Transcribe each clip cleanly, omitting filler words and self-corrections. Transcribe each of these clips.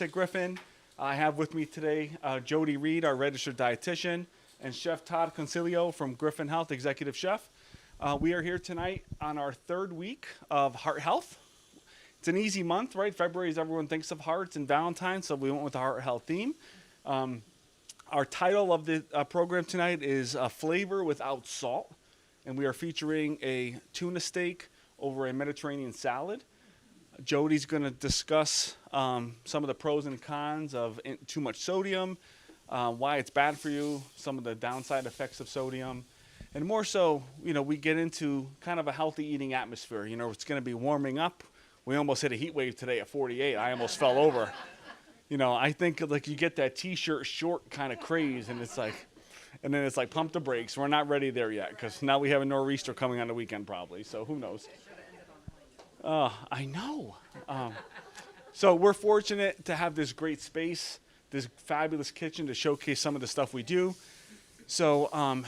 At Griffin. I have with me today Jody Reed, our registered dietitian, and Chef Todd Concilio from Griffin Health, executive chef. We are here tonight on our third week of heart health. It's an easy month, right? February is everyone thinks of hearts and Valentine's, so we went with the heart health theme. Our title of the program tonight is Flavor Without Salt, and we are featuring a tuna steak over a Mediterranean salad. Jody's going to discuss some of the pros and cons of too much sodium, why it's bad for you, some of the downside effects of sodium, and more so, we get into kind of a healthy eating atmosphere. It's going to be warming up. We almost hit a heat wave today at 48. I almost fell over. I think like you get that T-shirt short kind of craze, and then it's like pump the brakes. We're not ready there yet because now we have a nor'easter coming on the weekend probably. So who knows? I know. So we're fortunate to have this great space, this fabulous kitchen to showcase some of the stuff we do. So,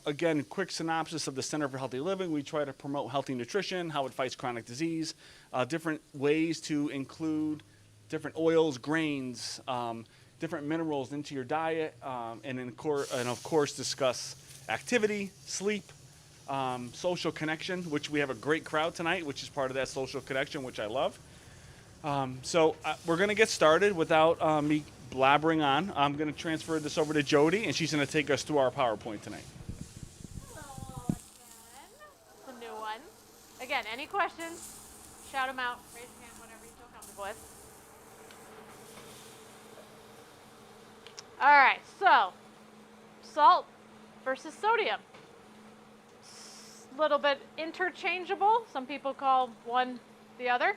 again, quick synopsis of the Center for Healthy Living. We try to promote healthy nutrition, how it fights chronic disease, different ways to include different oils, grains, different minerals into your diet, and of course discuss activity, sleep, social connection, which we have a great crowd tonight, which is part of that social connection, which I love. So we're going to get started without me blabbering on. I'm going to transfer this over to Jody, and she's going to take us through our PowerPoint tonight. Hello again. It's a new one. Again, any questions, shout them out, raise your hand, whatever you feel comfortable with. All right, so salt versus sodium. Little bit interchangeable. Some people call one the other.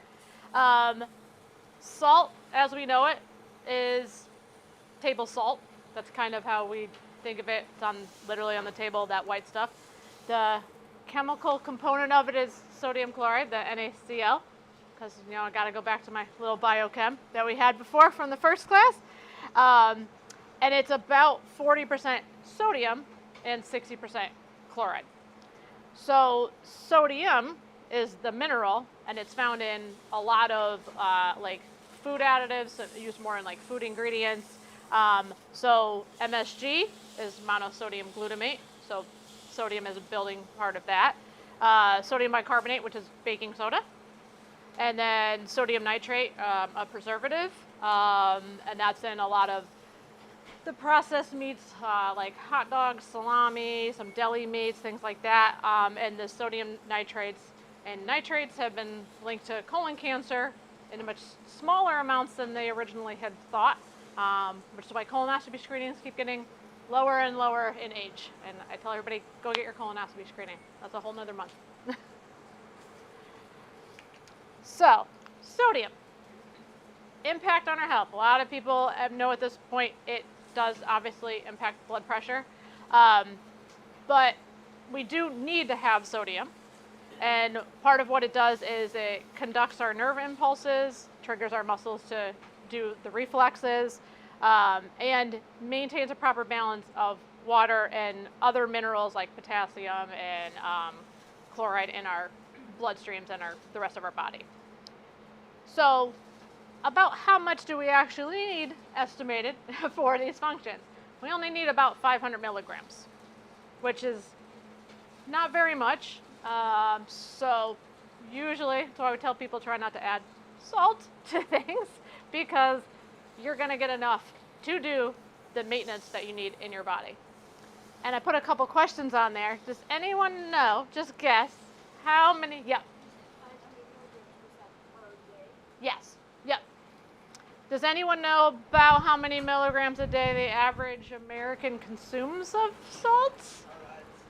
Salt, as we know it, is table salt. That's kind of how we think of it. It's literally on the table, that white stuff. The chemical component of it is sodium chloride, the NaCl, because I got to go back to my little biochem that we had before from the first class. And it's about 40% sodium and 60% chloride. So sodium is the mineral, and it's found in a lot of like food additives, used more in like food ingredients. So MSG is monosodium glutamate, so sodium is a building part of that. Sodium bicarbonate, which is baking soda. And then sodium nitrate, a preservative, and that's in a lot of the processed meats, like hot dogs, salami, some deli meats, things like that. And the sodium nitrates and nitrates have been linked to colon cancer in much smaller amounts than they originally had thought, which is why colonoscopy screenings keep getting lower and lower in age. And I tell everybody, go get your colonoscopy screening. That's a whole nother month. So, sodium. Impact on our health. A lot of people know at this point it does obviously impact blood pressure, but we do need to have sodium, and part of what it does is it conducts our nerve impulses, triggers our muscles to do the reflexes, and maintains a proper balance of water and other minerals like potassium and chloride in our bloodstreams and the rest of our body. So about how much do we actually need estimated for these functions? We only need about 500 milligrams, which is not very much. So usually, that's why I would tell people try not to add salt to things, because you're going to get enough to do the maintenance that you need in your body. And I put a couple questions on there. Does anyone know, just guess, how many, yep. Yes, yep. Does anyone know about how many milligrams a day the average American consumes of salt?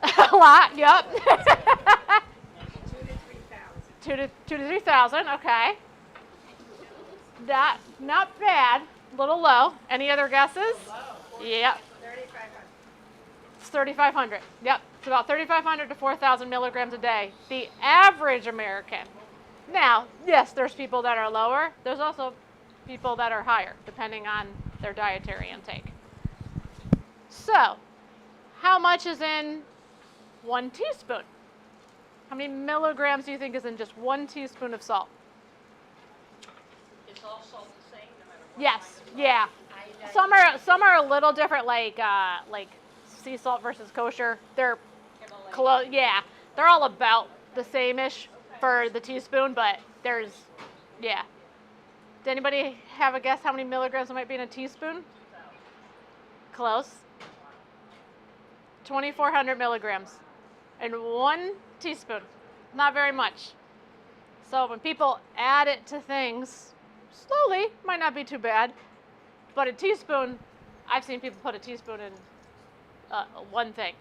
A lot, yep. 2 to 3,000, okay. Not bad, a little low. Any other guesses? Yep. 3,500. It's 3,500, yep. It's about 3,500 to 4,000 milligrams a day, the average American. Now, yes, there's people that are lower. There's also people that are higher, depending on their dietary intake. So, how much is in 1 teaspoon? How many milligrams do you think is in just 1 teaspoon of salt? Is all salt the same no matter Yes. Yeah. Some are a little different, like sea salt versus kosher. They're close. Yeah, they're all about the same-ish for the teaspoon, but there's, yeah. Does anybody have a guess how many milligrams might be in a teaspoon? Close. 2,400 milligrams in 1 teaspoon. Not very much. So when people add it to things slowly, might not be too bad. But a teaspoon, I've seen people put a teaspoon in one thing,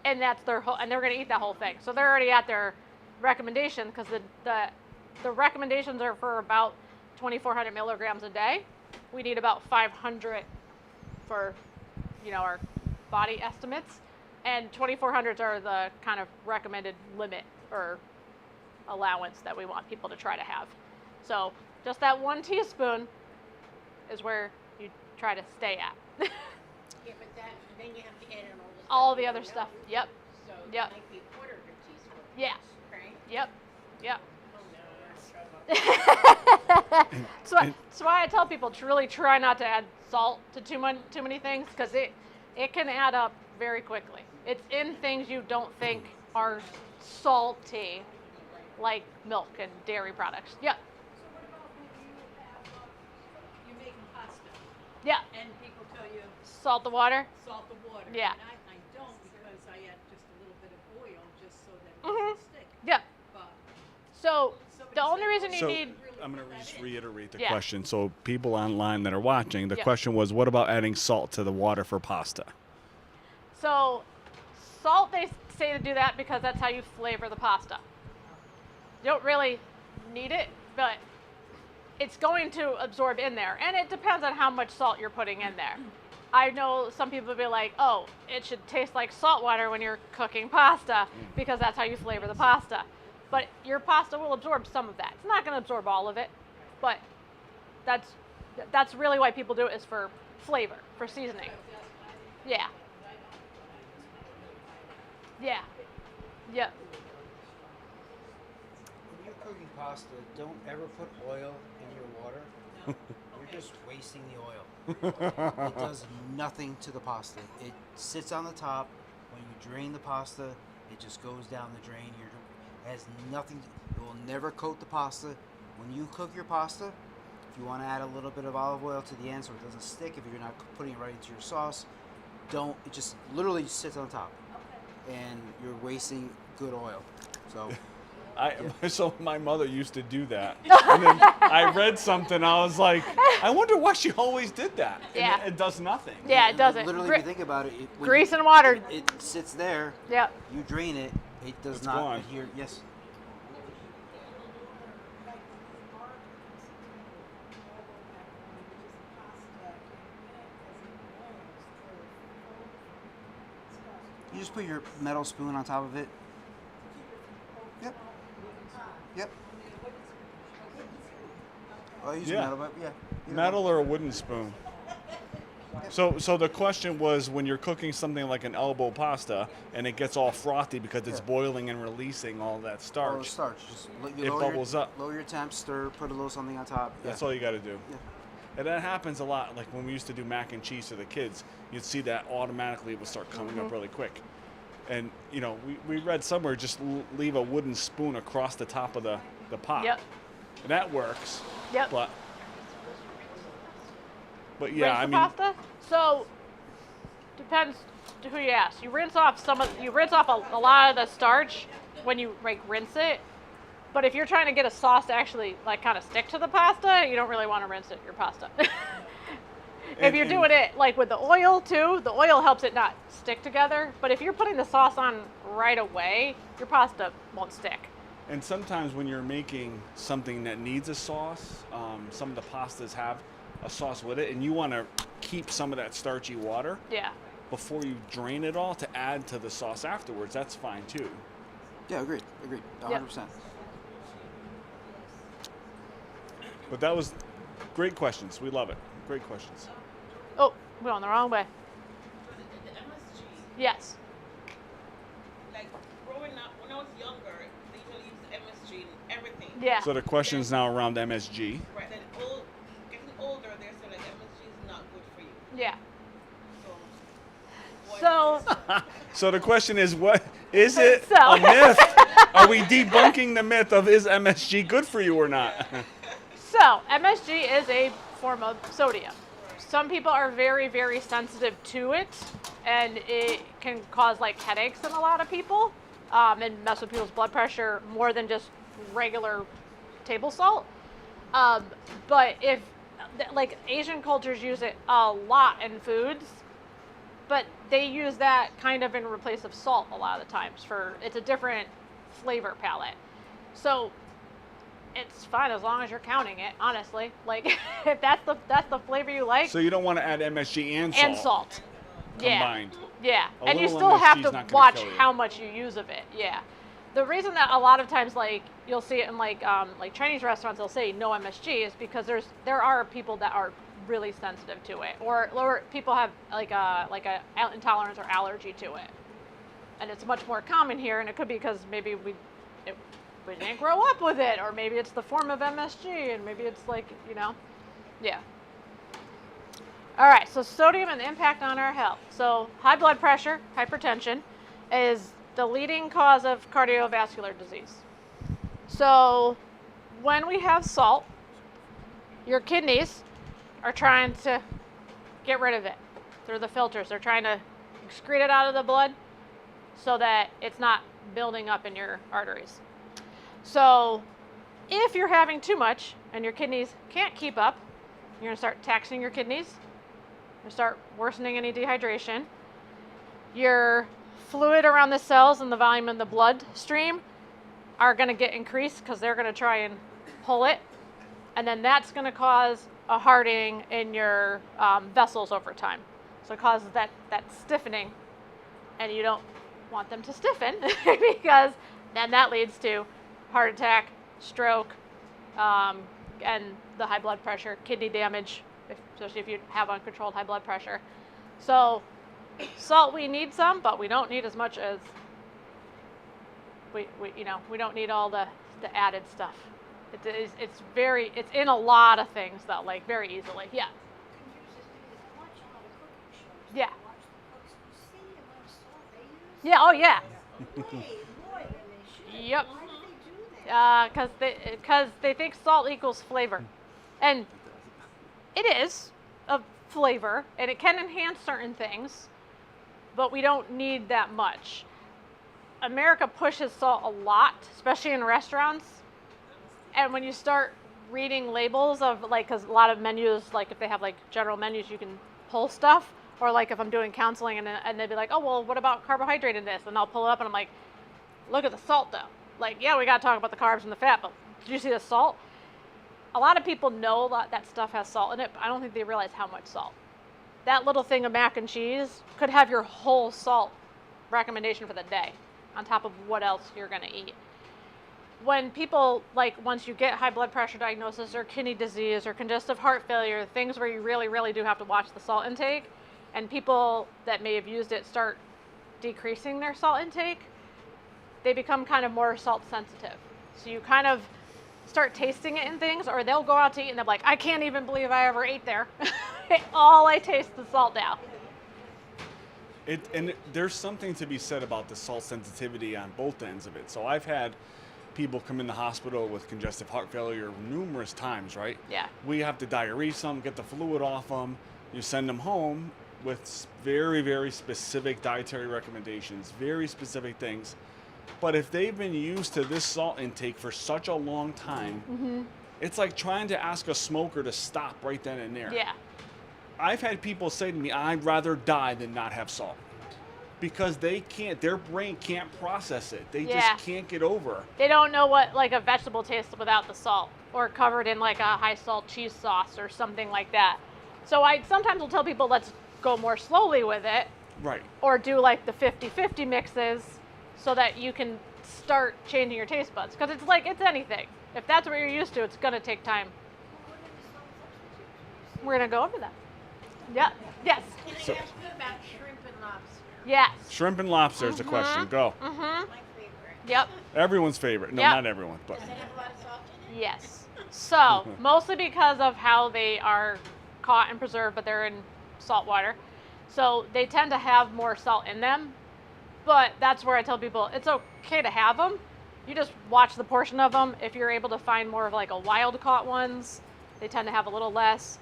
and that's their whole, and they're going to eat that whole thing. So they're already at their recommendation because the recommendations are for about 2,400 milligrams a day. We need about 500 for, our body estimates, and 2,400s are the kind of recommended limit or allowance that we want people to try to have. So just that 1 teaspoon is where you try to stay at. Yeah, but then you have to add in all the other stuff. Yep. So Yep. it might be a quarter of a teaspoon. Yeah. Right? Yep. Yep. Oh, no, That's why I tell people to really try not to add salt to too many things, because it can add up very quickly. It's in things you don't think are salty, like milk and dairy products. Yep. you're making pasta, Yeah. and people tell you Salt the water. salt the water. Yeah. And I don't, because I add just a little bit of oil just so that it Mhm. doesn't stick. Yeah. But So somebody the only said, reason you So need I'm going to just reiterate the Yeah. question. So people online that are watching, the Yeah. question was, what about adding salt to the water for pasta? So, salt, they say to do that because that's how you flavor the pasta. You don't really need it, but it's going to absorb in there. And it depends on how much salt you're putting in there. I know some people will be like, oh, it should taste like salt water when you're cooking pasta because that's how you flavor the pasta. But your pasta will absorb some of that. It's not going to absorb all of it, but that's really why people do it, is for flavor, for seasoning. Yeah. Yeah. Yeah. When you're cooking pasta, don't ever put oil in your water. You're just wasting the oil. It does nothing to the pasta. It sits on the top. When you drain the pasta, it just goes down the drain. It has nothing. It will never coat the pasta. When you cook your pasta, if you want to add a little bit of olive oil to the end so it doesn't stick, if you're not putting it right into your sauce, don't. It just literally sits on top, and you're wasting good oil. So. So my mother used to do that. And then I read something, I was like, I wonder why she always did that. And Yeah. it does nothing. Yeah, it doesn't. Literally, if you think about it, when Grease and water. It sits there. Yep. You drain it. It does It's not gone. adhere. Yes. You just put your metal spoon on top of it. Yep. Yep. I use Yeah. metal, but yeah. either Metal one. or a wooden spoon. So the question was, when you're cooking something like an elbow pasta and it gets all frothy because it's Yeah. boiling and releasing all that Oh, starch, starch. Just It bubbles up. Lower your temp, stir, put a little something on top. that's yeah. all you got to do. Yeah. And that happens a lot. Like when we used to do mac and cheese for the kids, you'd see that automatically it would start coming up really quick. And, we read somewhere, just leave a wooden spoon across the top of the pot. Yep. And that works. Yep. But yeah, Rinse I the mean, pasta. So depends to who you ask. You rinse off a lot of the starch when you rinse it. But if you're trying to get a sauce to actually kind of stick to the pasta, you don't really want to rinse your pasta. If you're And- doing it with the oil too, the oil helps it not stick together. But if you're putting the sauce on right away, your pasta won't stick. And sometimes when you're making something that needs a sauce, some of the pastas have a sauce with it, and you want to keep some of that starchy water Yeah. before you drain it all to add to the sauce afterwards. That's fine too. Yeah, agreed. 100%. But that was great questions. We love it. Great questions. Oh, we're going the wrong way. The MSG, Yes. like growing up, when I was younger, they usually use the MSG in everything. Yeah. So the question's now around MSG. Right. Then getting older, good for you. Yeah. So, So So the question is, what is it So- a myth? Are we debunking the myth of is MSG good for you or not? So, MSG is a form of sodium. Some people are very, very sensitive to it, and it can cause like headaches in a lot of people, and mess with people's blood pressure more than just regular table salt. But if, like, Asian cultures use it a lot in foods, but they use that kind of in replace of salt a lot of the times it's a different flavor palette. So it's fine as long as you're counting it, honestly. Like, if that's the flavor you like. So you don't want to add MSG and salt. And salt. Yeah. Combined. Yeah. A And you little still have MSG is to not gonna watch kill you. how much you use of it. Yeah. The reason that a lot of times, like, you'll see it in like Chinese restaurants, they'll say no MSG is because there are people that are really sensitive to it, or people have like a intolerance or allergy to it, and it's much more common here. And it could be because maybe we didn't grow up with it, or maybe it's the form of MSG, and maybe it's like, yeah. All right, so sodium and the impact on our health. So high blood pressure, hypertension, is the leading cause of cardiovascular disease. So when we have salt, your kidneys are trying to get rid of it through the filters. They're trying to excrete it out of the blood so that it's not building up in your arteries. So if you're having too much and your kidneys can't keep up, you're going to start taxing your kidneys. You're going to start worsening any dehydration. Your fluid around the cells and the volume in the bloodstream are going to get increased because they're going to try and pull it. And then that's going to cause a hardening in your vessels over time. So it causes that stiffening, and you don't want them to stiffen because then that leads to heart attack, stroke, and the high blood pressure, kidney damage, especially if you have uncontrolled high blood pressure. So salt, we need some, but we don't need as much as we don't need all the added stuff. It's in a lot of things though, like very easily. Yeah. Yeah. Yeah. Oh yeah. Yep. Because they think salt equals flavor, and it is a flavor, and it can enhance certain things, but we don't need that much. America pushes salt a lot, especially in restaurants. And when you start reading labels of, like, because a lot of menus, like if they have like general menus, you can pull stuff. Or like if I'm doing counseling and they'd be like, oh, well, what about carbohydrate in this? And I'll pull it up and I'm like, look at the salt though. Like, yeah, we got to talk about the carbs and the fat, but did you see the salt? A lot of people know that stuff has salt in it, but I don't think they realize how much salt. That little thing of mac and cheese could have your whole salt recommendation for the day on top of what else you're going to eat. When people, like, once you get high blood pressure diagnosis or kidney disease or congestive heart failure, things where you really, really do have to watch the salt intake, and people that may have used it start decreasing their salt intake, they become kind of more salt sensitive. So you kind of start tasting it in things, or they'll go out to eat and they're like, I can't even believe I ever ate there. All I taste is salt now. There's something to be said about the salt sensitivity on both ends of it. So I've had people come in the hospital with congestive heart failure numerous times, right? Yeah. We have to diurese them, get the fluid off them. You send them home with very, very specific dietary recommendations, very specific things. But if they've been used to this salt intake for such a long time, it's like trying to ask a smoker to stop right then and there. Yeah. I've had people say to me, I'd rather die than not have salt. Because their brain can't process it. They just can't get over. They don't know what, like, a vegetable tastes without the salt, or covered in like a high salt cheese sauce or something like that. So I sometimes will tell people, let's go more slowly with it. Right. Or do like the 50-50 mixes so that you can start changing your taste buds. Because it's like, it's anything. If that's what you're used to, it's going to take time. We're going to go over that. Yeah. Yes. Can I So- ask you about shrimp and lobster? Yes. Shrimp and lobster is the question. Go. Mm-hmm. My favorite. Yep. Everyone's favorite. No, Yep. not everyone, but Does it have a lot of salt in it? Yes. So, mostly because of how they are caught and preserved, but they're in salt water. So they tend to have more salt in them. But that's where I tell people it's okay to have them. You just watch the portion of them. If you're able to find more of like a wild caught ones, they tend to have a little less.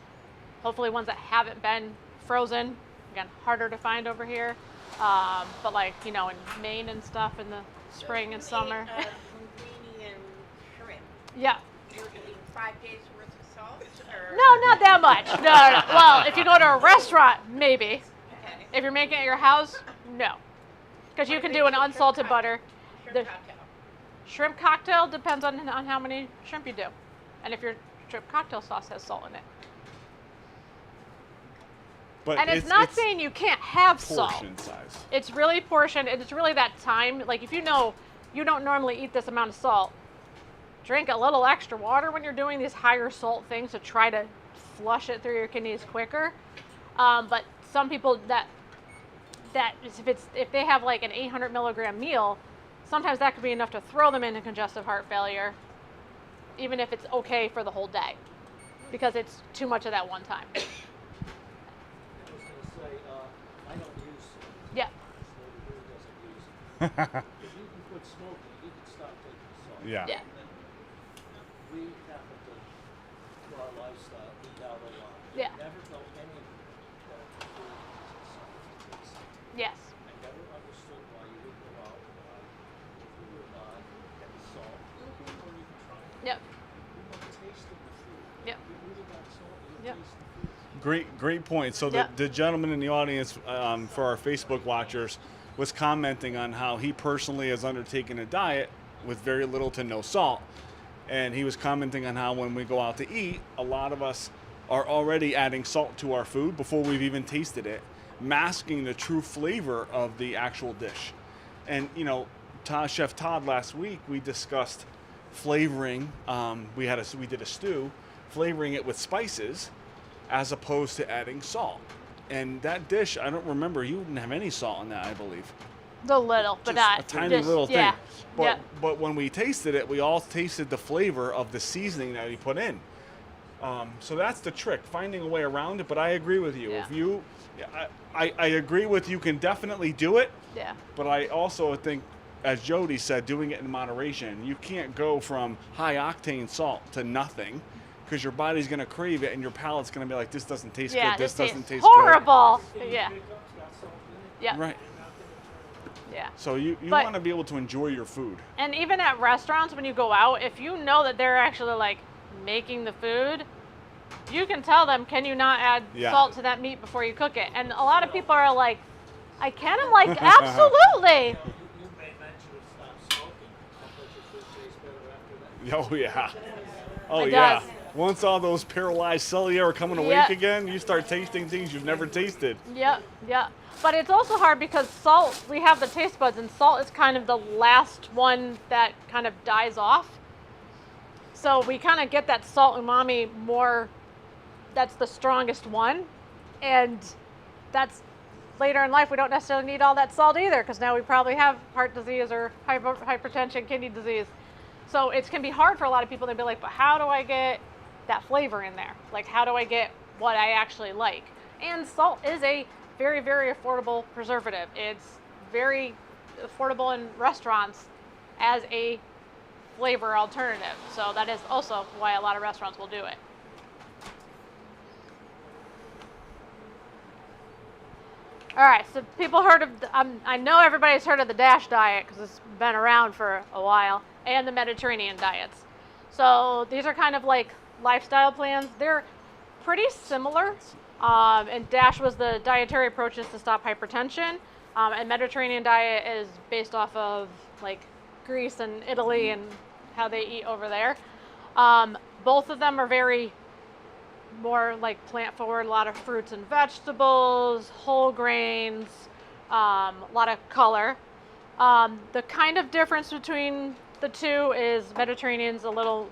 Hopefully ones that haven't been frozen. Again, harder to find over here. But like, you know, in Maine and stuff in the spring and summer. Linguine and shrimp. Yeah. You're eating 5 days worth of salt? Or? No, not that much. No. Well, if you go to a restaurant, maybe. Okay. If you're making it at your house, no. Because you can do an unsalted butter. Shrimp The cocktail. shrimp cocktail depends on how many shrimp you do. And if your shrimp cocktail sauce has salt in it. But And it's not saying you can't have salt. portion size. It's really portioned. It's really that time. Like if you know you don't normally eat this amount of salt, drink a little extra water when you're doing these higher salt things to try to flush it through your kidneys quicker. But some people if they have like an 800 milligram meal, sometimes that could be enough to throw them into congestive heart failure, even if it's okay for the whole day, because it's too much of that one time. I was going to say, I don't use salt. Yeah. Slowly really doesn't use it. If you can quit smoking, you can stop taking salt. Yeah. Yeah. We happen to our lifestyle, eat out a lot. Yeah. Never know any of the food has salt taste. Yes. I never understood why you would go out and buy food or not and salt. Or even try it. Yep. You want to taste of the food. Yep. You really got salt, you Yep. taste the food. Great point. So Yep. the gentleman in the audience, for our Facebook watchers, was commenting on how he personally has undertaken a diet with very little to no salt. And he was commenting on how when we go out to eat, a lot of us are already adding salt to our food before we've even tasted it, masking the true flavor of the actual dish. And, you know, Chef Todd, last week, we discussed flavoring. We did a stew, flavoring it with spices as opposed to adding salt. And that dish, I don't remember, you didn't have any salt in that, I believe. The little, but Just not a tiny just, little thing. yeah. But Yeah. but when we tasted it, we all tasted the flavor of the seasoning that he put in. So that's the trick, finding a way around it. But I agree with you. Yeah. If you, I agree with you can definitely do it. Yeah. But I also think, as Jody said, doing it in moderation. You can't go from high octane salt to nothing, because your body's gonna crave it and your palate's gonna be like, this doesn't taste Yeah. good. This doesn't tastes taste horrible. Yeah. Pickups got salt in it. Yeah. good. Right. Yeah. So you But- want to be able to enjoy your food. And even at restaurants, when you go out, if you know that they're actually like making the food, you can tell them, can you not add Yeah. salt to that meat before you cook it? And a lot of people are like, I can. I'm like, absolutely. You made mention of stop smoking. I bet your food tastes better after that. Oh yeah. Oh It yeah. does. Once all those paralyzed cilia are coming awake Yeah. again, you start tasting things you've never tasted. Yep, yep. But it's also hard because salt, we have the taste buds, and salt is kind of the last one that kind of dies off. So we kind of get that salt umami more, that's the strongest one. And that's later in life, we don't necessarily need all that salt either, because now we probably have heart disease or hypertension, kidney disease. So it can be hard for a lot of people. They'd be like, but how do I get that flavor in there? Like, how do I get what I actually like? And salt is a very, very affordable preservative. It's very affordable in restaurants as a flavor alternative. So that is also why a lot of restaurants will do it. All right, so people heard of, I know everybody's heard of the DASH diet because it's been around for a while, and the Mediterranean diets. So these are kind of like lifestyle plans. They're pretty similar. And DASH was the dietary approaches to stop hypertension. And Mediterranean diet is based off of like Greece and Italy and how they eat over there. Both of them are very more like plant forward, a lot of fruits and vegetables, whole grains, a lot of color. The kind of difference between the two is Mediterranean's a little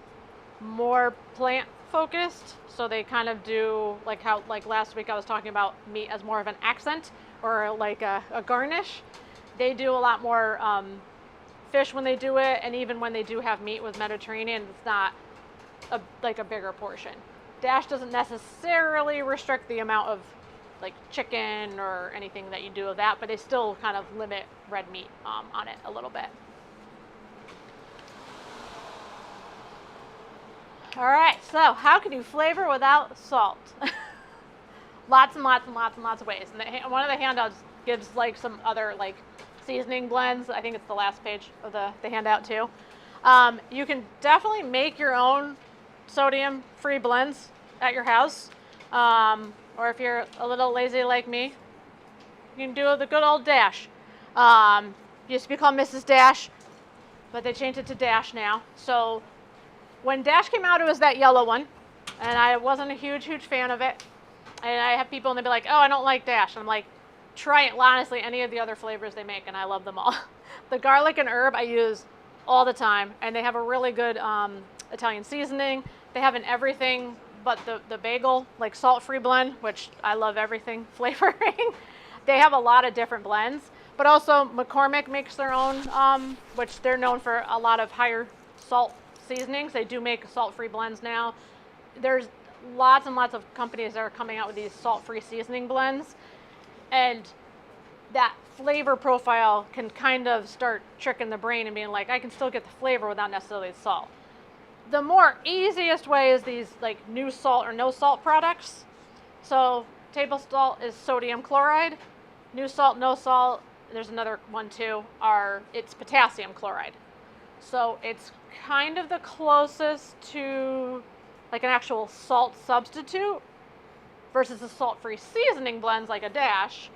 more plant focused, so they kind of do like how, like last week I was talking about meat as more of an accent or like a garnish. They do a lot more fish when they do it, and even when they do have meat with Mediterranean, it's not like a bigger portion. Dash doesn't necessarily restrict the amount of like chicken or anything that you do with that, but they still kind of limit red meat on it a little bit. All right, so how can you flavor without salt? Lots and lots and lots and lots of ways. And one of the handouts gives like some other like seasoning blends. I think it's the last page of the handout too. You can definitely make your own sodium-free blends at your house. Or if you're a little lazy like me, you can do the good old Dash. Used to be called Mrs. Dash, but they changed it to Dash now. So when Dash came out, it was that yellow one, and I wasn't a huge fan of it. And I have people, and they'd be like, oh, I don't like Dash. And I'm like, try it, honestly, any of the other flavors they make, and I love them all. The garlic and herb I use all the time, and they have a really good Italian seasoning. They have an everything but the bagel, like salt-free blend, which I love everything flavoring. They have a lot of different blends, but also McCormick makes their own, which they're known for a lot of higher salt seasonings. They do make salt-free blends now. There's lots and lots of companies that are coming out with these salt-free seasoning blends, and that flavor profile can kind of start tricking the brain and being like, I can still get the flavor without necessarily the salt. The more easiest way is these like new salt or no salt products. So table salt is sodium chloride. New salt, no salt, there's another one too, it's potassium chloride. So it's kind of the closest to like an actual salt substitute versus the salt-free seasoning blends like a Dash,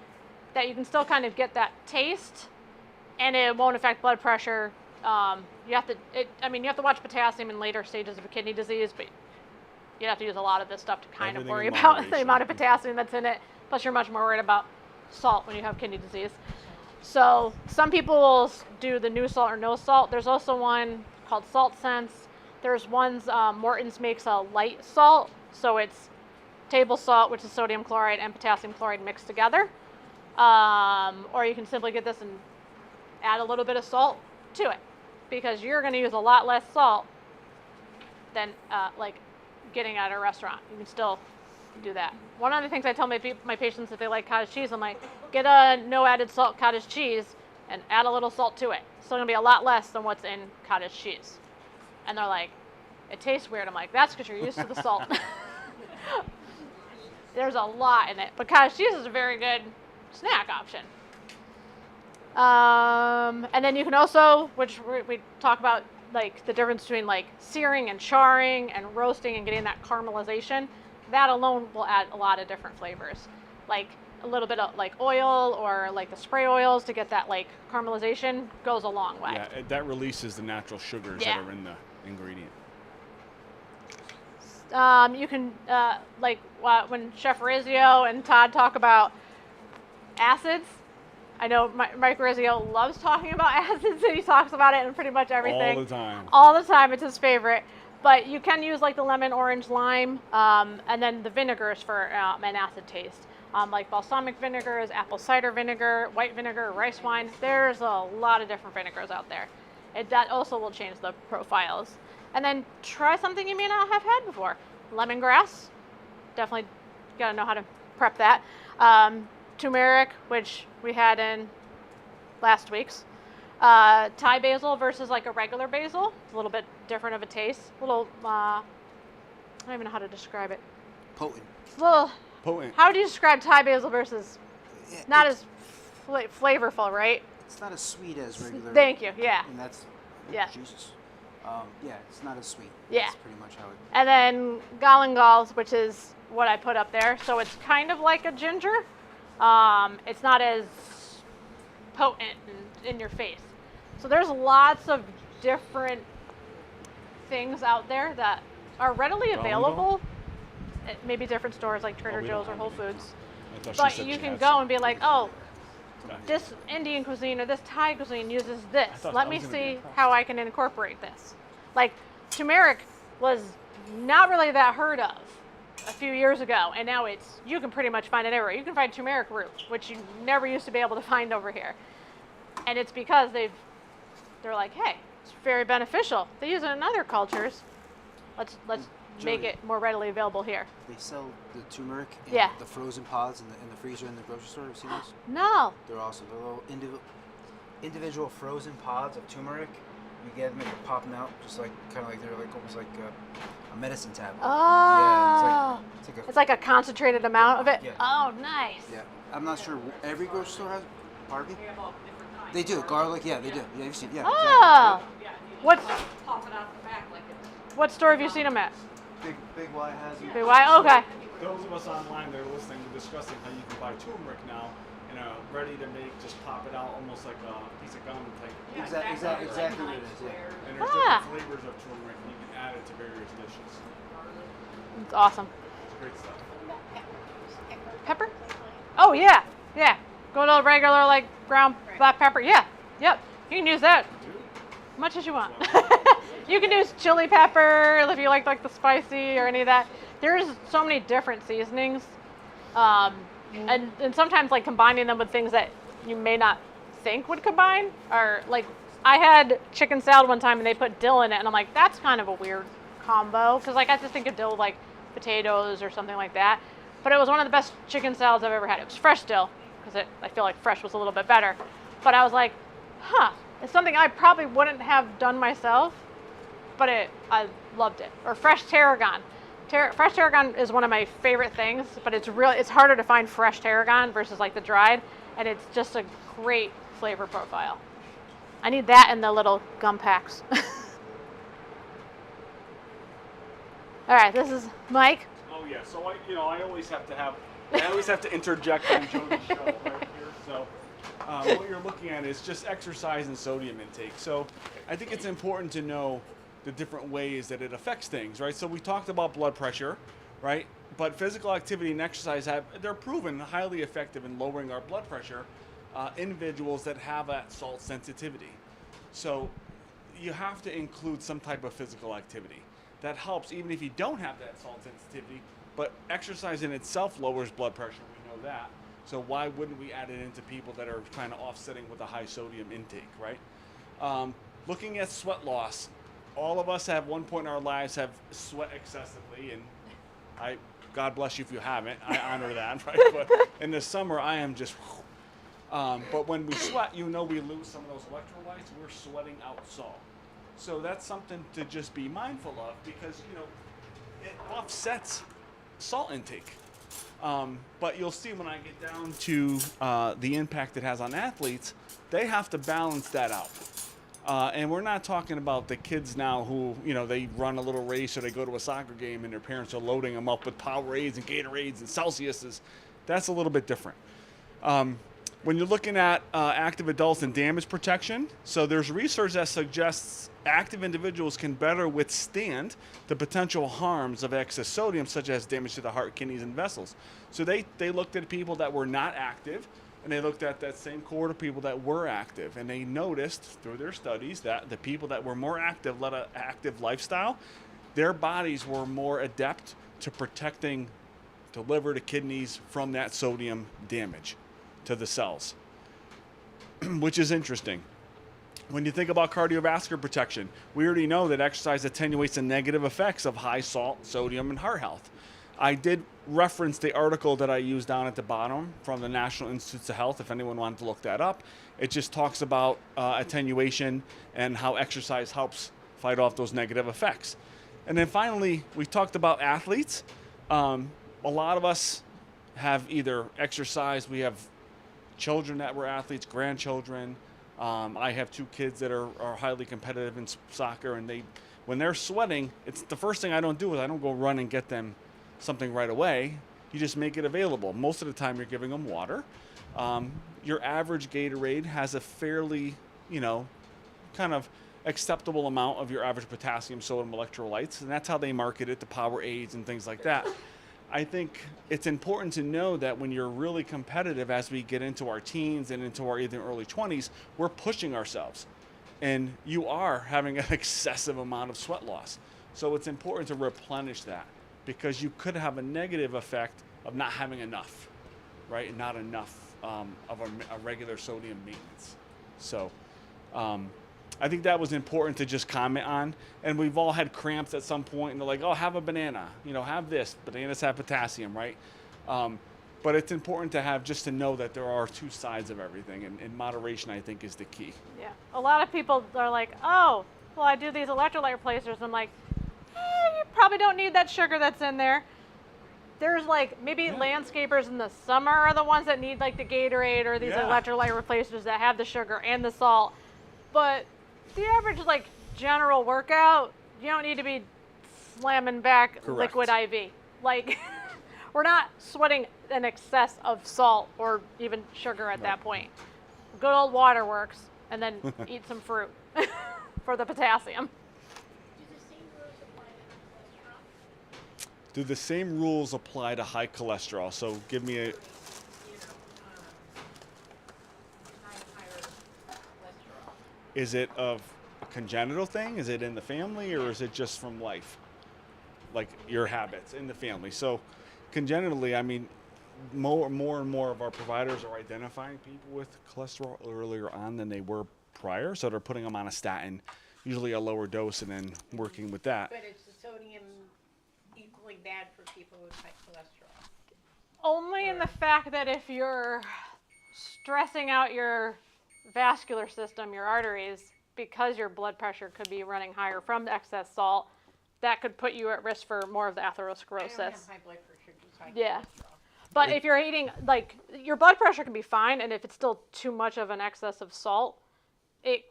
that you can still kind of get that taste and it won't affect blood pressure. You have to watch potassium in later stages of a kidney disease, but you have to use a lot of this stuff to kind of worry about the amount of potassium that's in it. Plus, you're much more worried about salt when you have kidney disease. So some people will do the new salt or no salt. There's also one called Salt Sense. There's ones, Morton's makes a light salt. So it's table salt, which is sodium chloride and potassium chloride mixed together. Or you can simply get this and add a little bit of salt to it, because you're going to use a lot less salt than like getting at a restaurant. You can still do that. One of the things I tell my patients if they like cottage cheese, I'm like, get a no added salt cottage cheese and add a little salt to it. It's still going to be a lot less than what's in cottage cheese. And they're like, it tastes weird. I'm like, that's because you're used to the salt. There's a lot in it. But cottage cheese is a very good snack option. And then you can also, which we talk about, like the difference between like searing and charring and roasting and getting that caramelization. That alone will add a lot of different flavors. Like a little bit of like oil or like the spray oils to get that like caramelization goes a long way. Yeah, that releases the natural sugars that are in the ingredient. You can, when Chef Rizio and Todd talk about acids, I know Mike Rizio loves talking about acids, and he talks about it in pretty much everything. All the time. All the time, it's his favorite. But you can use like the lemon, orange, lime, and then the vinegars for an acid taste. Like balsamic vinegars, apple cider vinegar, white vinegar, rice wine. There's a lot of different vinegars out there. That also will change the profiles. And then try something you may not have had before. Lemongrass, definitely gotta know how to prep that. Turmeric, which we had in last week's. Thai basil versus like a regular basil. It's a little bit different of a taste. A little, I don't even know how to describe it. Potent. It's a little, Potent. how would you describe Thai basil versus, not as flavorful, right? It's not as sweet as regular. Thank you, yeah. And that's, Yeah. Jesus. Yeah, it's not as sweet. Yeah. That's pretty much how it. And then galangals, which is what I put up there. So it's kind of like a ginger. It's not as potent and in your face. So there's lots of different things out there that are readily available at maybe different stores like Trader we don't Joe's or have Whole any. Foods. I thought she But said you she can had go some. and be like, oh, Okay. this Indian cuisine or this Thai cuisine uses this. thought Let I me was gonna be see impressed. how I can incorporate this. Like turmeric was not really that heard of a few years ago, and now you can pretty much find it everywhere. You can find turmeric root, which you never used to be able to find over here. And it's because they're like, hey, it's very beneficial. They use it in other cultures. Let's make Jody. it more readily available here. They sell the turmeric in Yeah. the frozen pods in the freezer in the grocery store. Have you seen those? No. They're awesome. They're little individual frozen pods of turmeric. You get them and they're popping out, just like kind of like they're like almost like a medicine tablet. Oh. Yeah, It's like a concentrated amount of it. Yeah. Oh, nice. yeah. I'm not sure every grocery store has. Pardon me? They do garlic. Yeah, they do. Yeah, you've seen. Yeah. Oh. What Pop it out the back like it's. what store have you seen them at? Exactly. Big Y has them. Big Y? Okay. Those of us online that are listening, we're discussing how you can buy turmeric now, ready to make, just pop it out almost like a piece of gum type. Exactly what it is. Yeah. And there's Ah. different flavors of turmeric, and you can add it to various dishes. It's awesome. It's great stuff. Pepper? Oh, yeah. Yeah. Good old regular, like, ground black pepper. Yeah. Yep. You can use that as much as you want. You can use chili pepper if you like the spicy or any of that. There's so many different seasonings. And sometimes, like, combining them with things that you may not think would combine. Or, like, I had chicken salad one time and they put dill in it. And I'm like, that's kind of a weird combo. Because, like, I just think of dill with, like, potatoes or something like that. But it was one of the best chicken salads I've ever had. It was fresh dill, because I feel like fresh was a little bit better. But I was like, it's something I probably wouldn't have done myself, but I loved it. Or fresh tarragon. Fresh tarragon is one of my favorite things, but it's harder to find fresh tarragon versus like the dried, and it's just a great flavor profile. I need that in the little gum packs. All right, this is Mike. Oh yeah, so I always have to interject on Jody's show right here. So what you're looking at is just exercise and sodium intake. So I think it's important to know the different ways that it affects things, right? So we talked about blood pressure, right? But physical activity and exercise they're proven highly effective in lowering our blood pressure. Individuals that have that salt sensitivity. So you have to include some type of physical activity. That helps even if you don't have that salt sensitivity, but exercise in itself lowers blood pressure, we know that. So why wouldn't we add it into people that are kind of offsetting with a high sodium intake, right? Looking at sweat loss, all of us at one point in our lives have sweat excessively, and God bless you if you haven't, I honor that, right? But in the summer, I am just, but when we sweat, we lose some of those electrolytes, we're sweating out salt. So that's something to just be mindful of because, it offsets salt intake. But you'll see when I get down to the impact it has on athletes, they have to balance that out. And we're not talking about the kids now who, they run a little race or they go to a soccer game and their parents are loading them up with Powerades and Gatorades and Celsiuses. That's a little bit different. When you're looking at active adults and damage protection, so there's research that suggests active individuals can better withstand the potential harms of excess sodium, such as damage to the heart, kidneys, and vessels. So they looked at people that were not active, and they looked at that same cohort of people that were active, and they noticed through their studies that the people that were more active, led an active lifestyle, their bodies were more adept to protecting the liver, the kidneys from that sodium damage to the cells, which is interesting. When you think about cardiovascular protection, we already know that exercise attenuates the negative effects of high salt, sodium, and heart health. I did reference the article that I used down at the bottom from the National Institutes of Health, if anyone wanted to look that up. It just talks about attenuation and how exercise helps fight off those negative effects. And then finally, we talked about athletes. A lot of us have either exercised, we have children that were athletes, grandchildren. I have two kids that are highly competitive in soccer, and when they're sweating, it's the first thing I don't do is I don't go run and get them something right away. You just make it available. Most of the time you're giving them water. Your average Gatorade has a fairly, kind of acceptable amount of your average potassium, sodium electrolytes, and that's how they market it, the Powerades and things like that. I think it's important to know that when you're really competitive as we get into our teens and into our even early 20s, we're pushing ourselves. And you are having an excessive amount of sweat loss. So it's important to replenish that because you could have a negative effect of not having enough, right? And not enough of a regular sodium maintenance. So I think that was important to just comment on. And we've all had cramps at some point, and they're like, oh, have a banana. Have this. Bananas have potassium, right? But it's important to have just to know that there are two sides of everything, and moderation, I think, is the key. Yeah. A lot of people are like, oh, well, I do these electrolyte replacers. I'm like, you probably don't need that sugar that's in there. There's like maybe landscapers in the summer are the ones that need like the Gatorade or these electrolyte replacers that have the sugar and the salt. But the average like general workout, you don't need to be slamming back liquid IV. Like we're not sweating an excess of salt or even sugar at that point. Good old water works, and then eat some fruit for the potassium. Do the same rules apply to high cholesterol? So give me a... Higher cholesterol. Is it a congenital thing? Is it in the family, or is it just from life? Like your habits in the family. So congenitally, I mean, more and more of our providers are identifying people with cholesterol earlier on than they were prior. So they're putting them on a statin, usually a lower dose, and then working with that. But it's the sodium equally bad for people with high cholesterol. Only in the fact that if you're stressing out your vascular system, your arteries, because your blood pressure could be running higher from the excess salt, that could put you at risk for more of the I don't have atherosclerosis. high blood pressure, just high Yeah. cholesterol. But if you're eating, like, your blood pressure can be fine, and if it's still too much of an excess of salt, it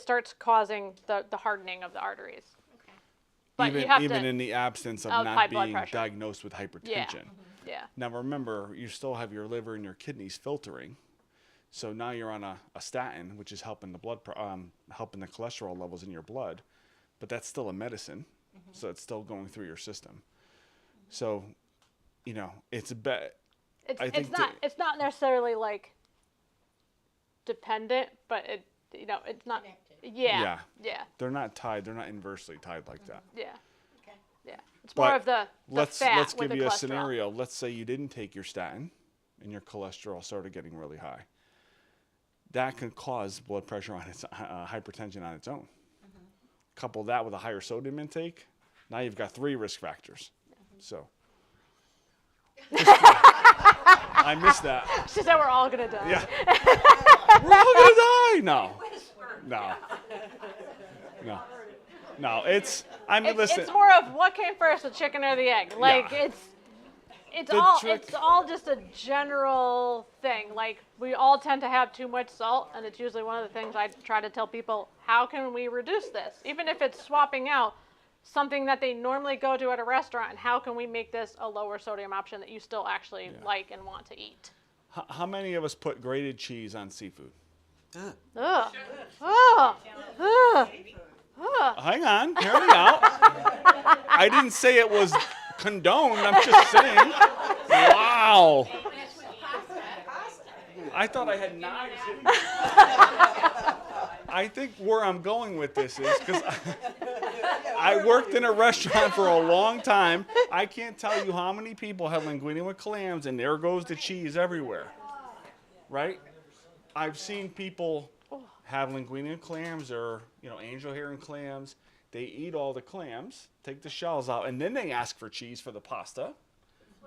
starts causing the hardening of the arteries. Okay. But even you have even to, in the absence of high not blood being pressure. diagnosed with hypertension. yeah. Now remember, you still have your liver and your kidneys filtering, so now you're on a statin, which is helping the helping the cholesterol levels in your blood, but that's still a medicine, so it's still going through your system. So, it's It's not necessarily like dependent, but it's not. Connected. Yeah. they're not tied. They're not inversely tied like that. Yeah. Okay. Yeah. It's But more of the let's fat let's with give the you a cholesterol. scenario. Let's say you didn't take your statin, and your cholesterol started getting really high. That can cause blood pressure on its hypertension on its own. Couple that with a higher sodium intake, now you've got 3 risk factors. So I missed that. She said we're all gonna die. Yeah. We're all gonna die. No. Listen. It's more of what came first, the chicken or the egg. Like it's all just a general thing. Like we all tend to have too much salt, and it's usually one of the things I try to tell people, how can we reduce this? Even if it's swapping out something that they normally go to at a restaurant, and how can we make this a lower sodium option that you still actually like and want to eat? How many of us put grated cheese on seafood? Ugh. Ugh. Ugh. Ugh. Hang on, hear me out. I didn't say it was condoned. I'm just saying. Wow. I thought I had knives hitting me. I think where I'm going with this is because I worked in a restaurant for a long time. I can't tell you how many people have linguine with clams, and there goes the cheese everywhere. Right? I've seen people have linguine and clams, or angel hair and clams. They eat all the clams, take the shells out, and then they ask for cheese for the pasta.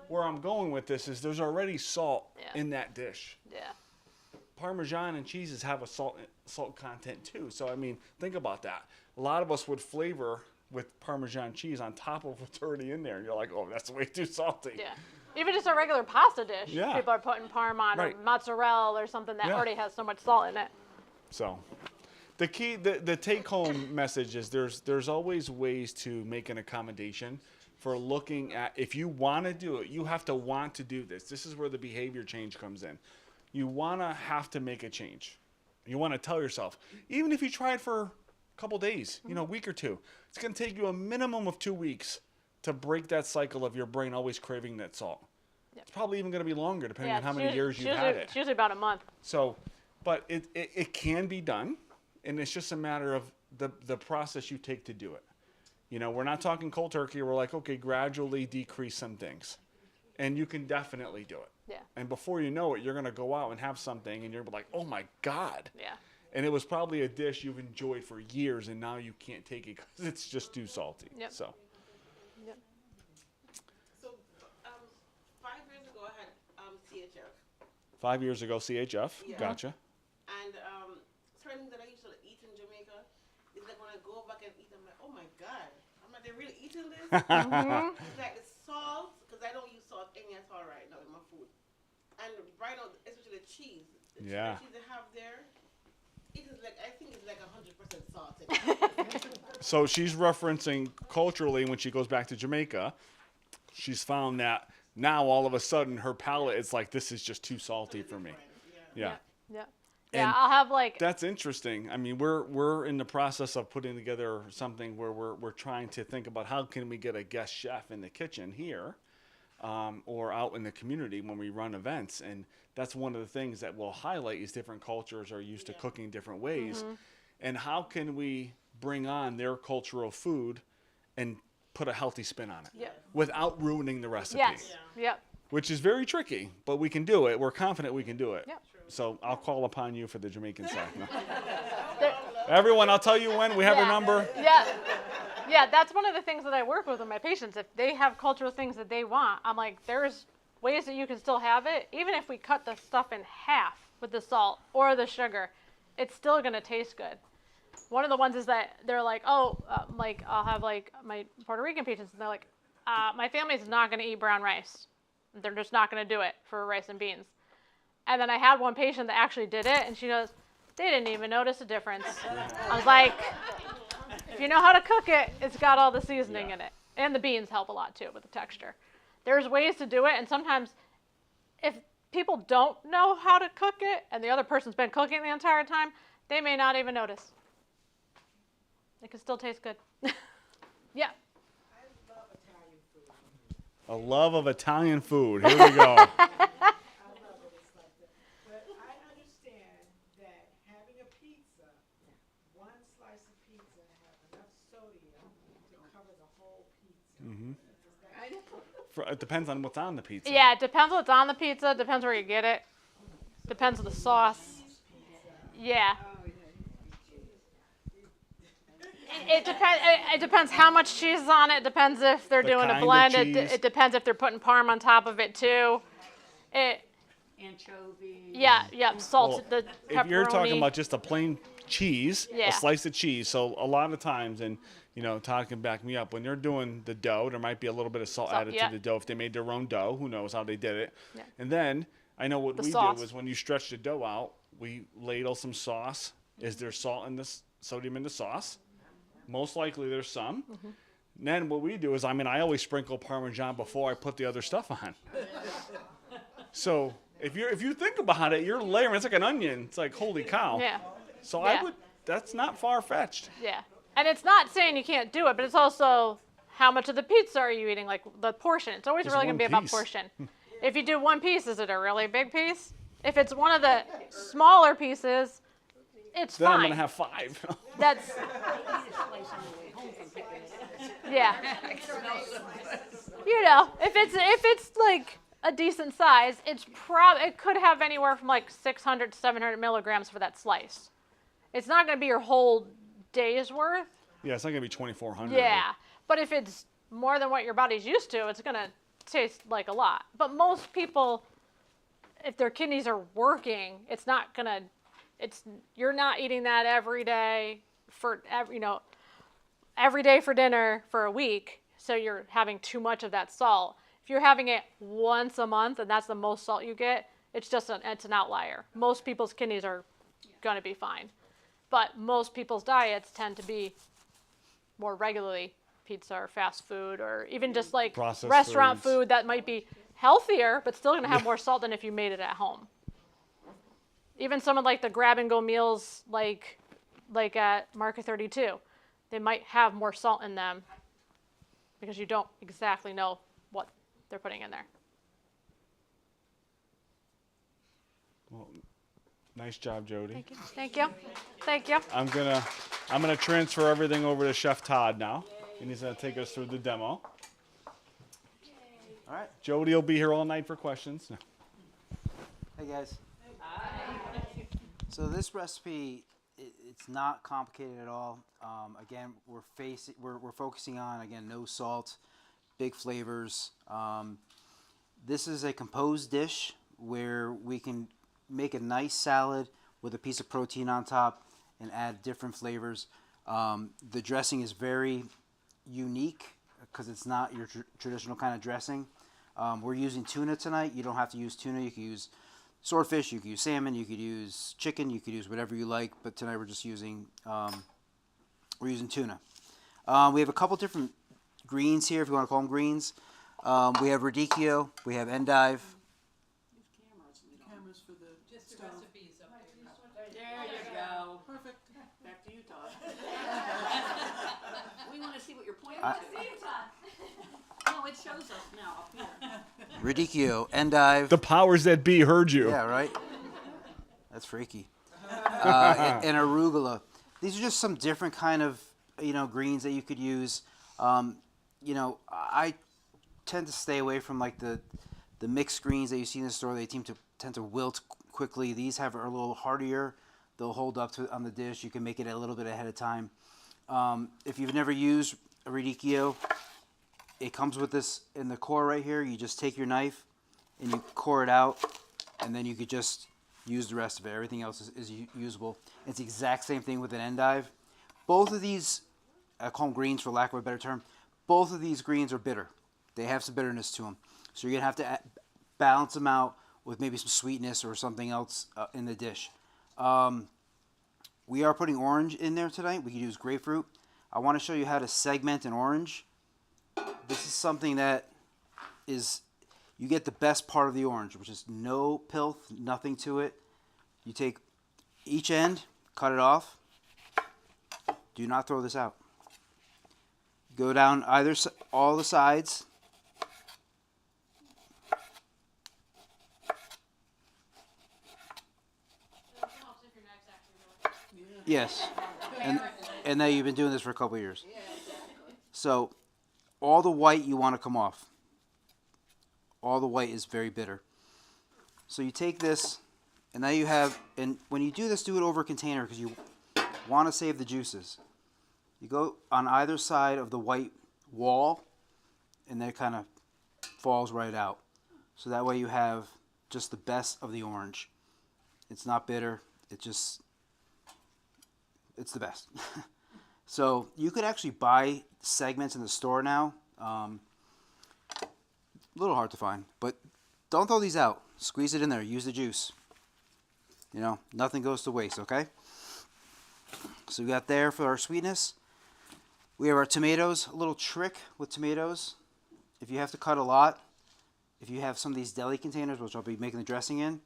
Where I'm going with this is there's already salt in that dish. Yeah. Parmesan and cheeses have a salt content too. So I mean, think about that. A lot of us would flavor with Parmesan cheese on top of what's already in there. And you're like, oh, that's way too salty. Yeah. Even just a regular pasta dish. Yeah. People are putting Parmesan Right. or mozzarella or something that already has so much salt in it. So the key, the take-home message is there's always ways to make an accommodation for looking at, if you want to do it, you have to want to do this. This is where the behavior change comes in. You want to have to make a change. You want to tell yourself, even if you try it for a couple days, a week or two, it's going to take you a minimum of 2 weeks to break that cycle of your brain always craving that salt. It's probably even going to be longer depending on how many years you've had it. It's usually about a month. So, but it can be done, and it's just a matter of the process you take to do it. We're not talking cold turkey. We're like, okay, gradually decrease some things. And you can definitely do it. Yeah. And before you know it, you're going to go out and have something, and you're like, oh, my God. Yeah. And it was probably a dish you've enjoyed for years, and now you can't take it because it's just too salty. Yep. So, Yep. So, 5 years ago, I had CHF. 5 years ago, CHF. Yeah. Gotcha. And certain things that I used to eat in Jamaica is like when I go back and eat, I'm like, oh my God, I'm like, they're really eating this? It's like the salt, because I don't use salt, any salt right now in my food. And right now, especially the cheese. The Yeah. cheese they have there, it is like, I think it's like 100% salt in it. So she's referencing culturally when she goes back to Jamaica, she's found that now all of a sudden her palate is like, this is just too salty for me. Yeah. Yeah. And Yeah, I'll have like that's interesting. I mean, we're in the process of putting together something where we're trying to think about how can we get a guest chef in the kitchen here, or out in the community when we run events. And that's one of the things that we'll highlight is different cultures are used to cooking different ways. And how can we bring on their cultural food and put a healthy spin on it Yep. without ruining the recipe, yes. Yep. which is very tricky, but we can do it. We're confident we can do it. Yep. So I'll call upon you for the Jamaican side. No. There- Everyone, I'll tell you when. We have your Yeah. number. Yeah. Yeah, that's one of the things that I work with my patients. If they have cultural things that they want, I'm like, there's ways that you can still have it. Even if we cut the stuff in half with the salt or the sugar, it's still going to taste good. One of the ones is that they're like, like I'll have like my Puerto Rican patients, and they're like, my family's not going to eat brown rice. They're just not going to do it for rice and beans. And then I had one patient that actually did it, and she goes, they didn't even notice a difference. I was like, if you know how to cook it, it's got all the seasoning in it. And the beans help a lot too with the texture. There's ways to do it, and sometimes if people don't know how to cook it, and the other person's been cooking the entire time, they may not even notice. It can still taste good. Yeah. A love of Italian food. Here we go. I love it. It's like that. But I understand that having a pizza, one slice of pizza have enough sodium to cover the whole pizza. It depends on what's on the pizza. Yeah, it depends what's on the pizza. Depends where you get it. Depends on the sauce. Yeah. It depends how much cheese is on it. It depends if they're The doing a kind of blend. cheese. It depends if they're putting parm on top of it too. Anchovies. Yeah, salt, Well, the pepperoni. if you're talking about just a plain cheese, Yeah. a slice of cheese, so a lot of times, and Todd can back me up, when they're doing the dough, there might be a little bit of salt added yeah. to the dough if they made their own dough. Who knows how they did it? Yeah. And then I know what The we sauce. do is when you stretch the dough out, we ladle some sauce. Is there salt in this sodium in the sauce? Most likely there's some. Mm-hmm. And then what we do is, I always sprinkle Parmesan before I put the other stuff on. So if you think about it, you're layering. It's like an onion. It's like, holy cow. Yeah, So Yeah. that's not far fetched. yeah. And it's not saying you can't do it, but it's also how much of the pizza are you eating, like the portion. It's always Just really going to one be about piece. portion. If you do one piece, is it a really big piece? If it's one of the smaller pieces, it's Then fine. I'm going to have 5. That's, yeah. If it's like a decent size, it could have anywhere from like 600 to 700 milligrams for that slice. It's not going to be your whole day's worth. Yeah, it's not going to be 2,400. Yeah, but if it's more than what your body's used to, it's going to taste like a lot. But most people, if their kidneys are working, it's not going to, you're not eating that every day every day for dinner for a week, so you're having too much of that salt. If you're having it once a month and that's the most salt you get, it's an outlier. Most people's kidneys are going to be fine. But most people's diets tend to be more regularly pizza or fast food, or even just like Processed restaurant foods. food that might be healthier but still going to have more salt than if you made it at home. Even some of like the grab and go meals like at Market 32, they might have more salt in them because you don't exactly know what they're putting in there. Well, nice job, Jody. Thank you. Thank you. Thank you. I'm gonna transfer everything over to Chef Todd now, and he's gonna take us through the demo. All right. Jody will be here all night for questions. Hey guys. So this recipe it's not complicated at all. Again, we're focusing on, again, no salt, big flavors. This is a composed dish where we can make a nice salad with a piece of protein on top and add different flavors. The dressing is very unique because it's not your traditional kind of dressing. We're using tuna tonight. You don't have to use tuna. You can use swordfish, you could use salmon, you could use chicken, you could use whatever you like, but tonight we're just using tuna. We have a couple different greens here, if you want to call them greens. We have radicchio, we have endive. Cameras for the Just the stove. recipes up There you go. Perfect. Back to you, Todd. We want to see what you're pointing I- to. No, it shows us now up here. Radicchio, endive. The powers that be heard you. Yeah, right? That's freaky. And arugula. These are just some different kind of, greens that you could use. I tend to stay away from like the mixed greens that you see in the store. They tend to wilt quickly. These are a little hardier. They'll hold up on the dish. You can make it a little bit ahead of time. If you've never used a radicchio, it comes with this in the core right here. You just take your knife and you core it out, and then you could just use the rest of it. Everything else is usable. It's the exact same thing with an endive. Both of these, I call them greens for lack of a better term, both of these greens are bitter. They have some bitterness to them. So you're going to have to balance them out with maybe some sweetness or something else in the dish. We are putting orange in there tonight. We can use grapefruit. I want to show you how to segment an orange. This is something that you get the best part of the orange, which is no pith, nothing to it. You take each end, cut it off. Do not throw this out. Go down all the sides. Yes. And now you've been doing this for a couple of years. So all the white you want to come off. All the white is very bitter. So you take this, and now you have, and when you do this, do it over a container because you want to save the juices. You go on either side of the white wall, and then it kind of falls right out. So that way you have just the best of the orange. It's not bitter. It's the best. So you could actually buy segments in the store now. A little hard to find, but don't throw these out. Squeeze it in there. Use the juice. Nothing goes to waste, okay? So we got there for our sweetness. We have our tomatoes. A little trick with tomatoes. If you have to cut a lot, if you have some of these deli containers, which I'll be making the dressing in,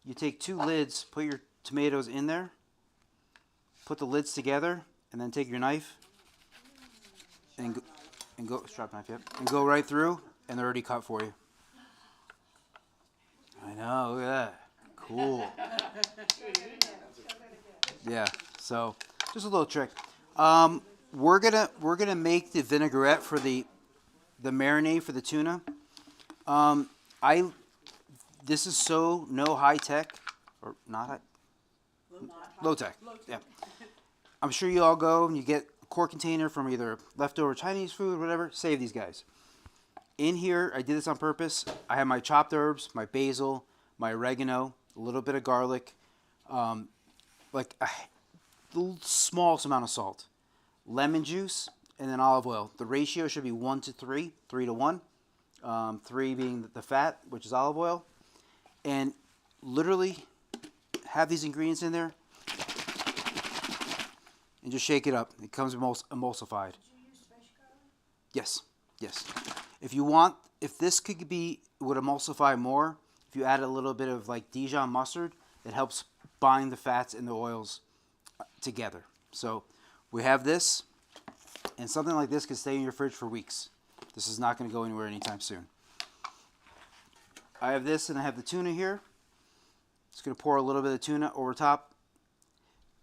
you take 2 lids, put your tomatoes in there, put the lids together, and then take your knife and go strap knife, yep, and go right through, and they're already cut for you. I know, look at that. Cool. Yeah, so just a little trick. We're gonna make the vinaigrette for the marinade for the tuna. This is so no high tech, or not high, low tech. Yeah. I'm sure you all go and you get a quart container from either leftover Chinese food or whatever. Save these guys. In here, I did this on purpose. I have my chopped herbs, my basil, my oregano, a little bit of garlic, like a smallest amount of salt, lemon juice, and then olive oil. The ratio should be 1 to 3, 3 to 1. 3 being the fat, which is olive oil. And literally have these ingredients in there and just shake it up. It comes emulsified. Did you use fresh garlic? Yes. If this would emulsify more, if you add a little bit of like Dijon mustard, it helps bind the fats and the oils together. So we have this, and something like this can stay in your fridge for weeks. This is not going to go anywhere anytime soon. I have this, and I have the tuna here. Just going to pour a little bit of tuna over top.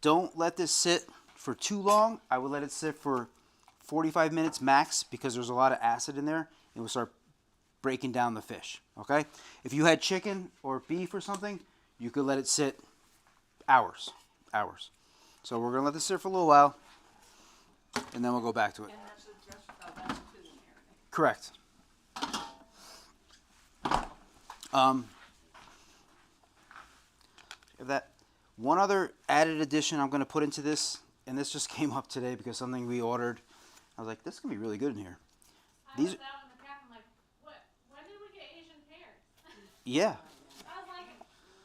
Don't let this sit for too long. I would let it sit for 45 minutes max because there's a lot of acid in there. It will start breaking down the fish. Okay? If you had chicken or beef or something, you could let it sit hours. So we're gonna let this sit for a little while, and then we'll go back to it. And that's just food in there. Correct. That one other added addition I'm going to put into this, and this just came up today because something we ordered. I was like, this can be really good in here. I was out in the back, I'm like, what? When did we get Asian pears? Yeah. I was like,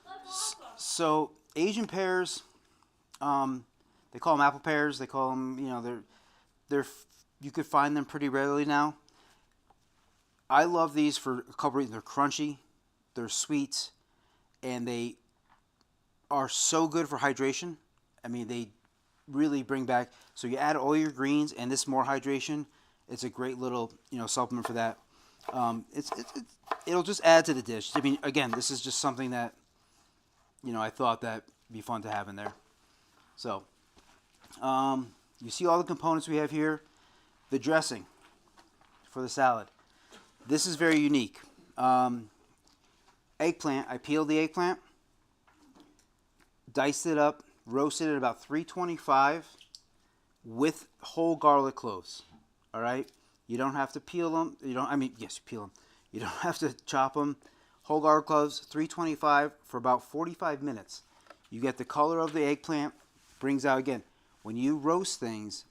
that's awesome. So Asian pears, they call them apple pears. They call them, you know, they're you could find them pretty readily now. I love these for a couple reasons. They're crunchy, they're sweet, and they are so good for hydration. I mean, they really bring back. So you add all your greens and this more hydration. It's a great little, you know, supplement for that. It'll just add to the dish. I mean, again, this is just something that, you know, I thought that'd be fun to have in there. So, you see all the components we have here. The dressing for the salad. This is very unique. Eggplant. I peeled the eggplant, diced it up, roasted it at about 325 with whole garlic cloves. All right? You don't have to peel them. Yes, you peel them. You don't have to chop them. Whole garlic cloves, 325 for about 45 minutes. You get the color of the eggplant, brings out, again, when you roast things,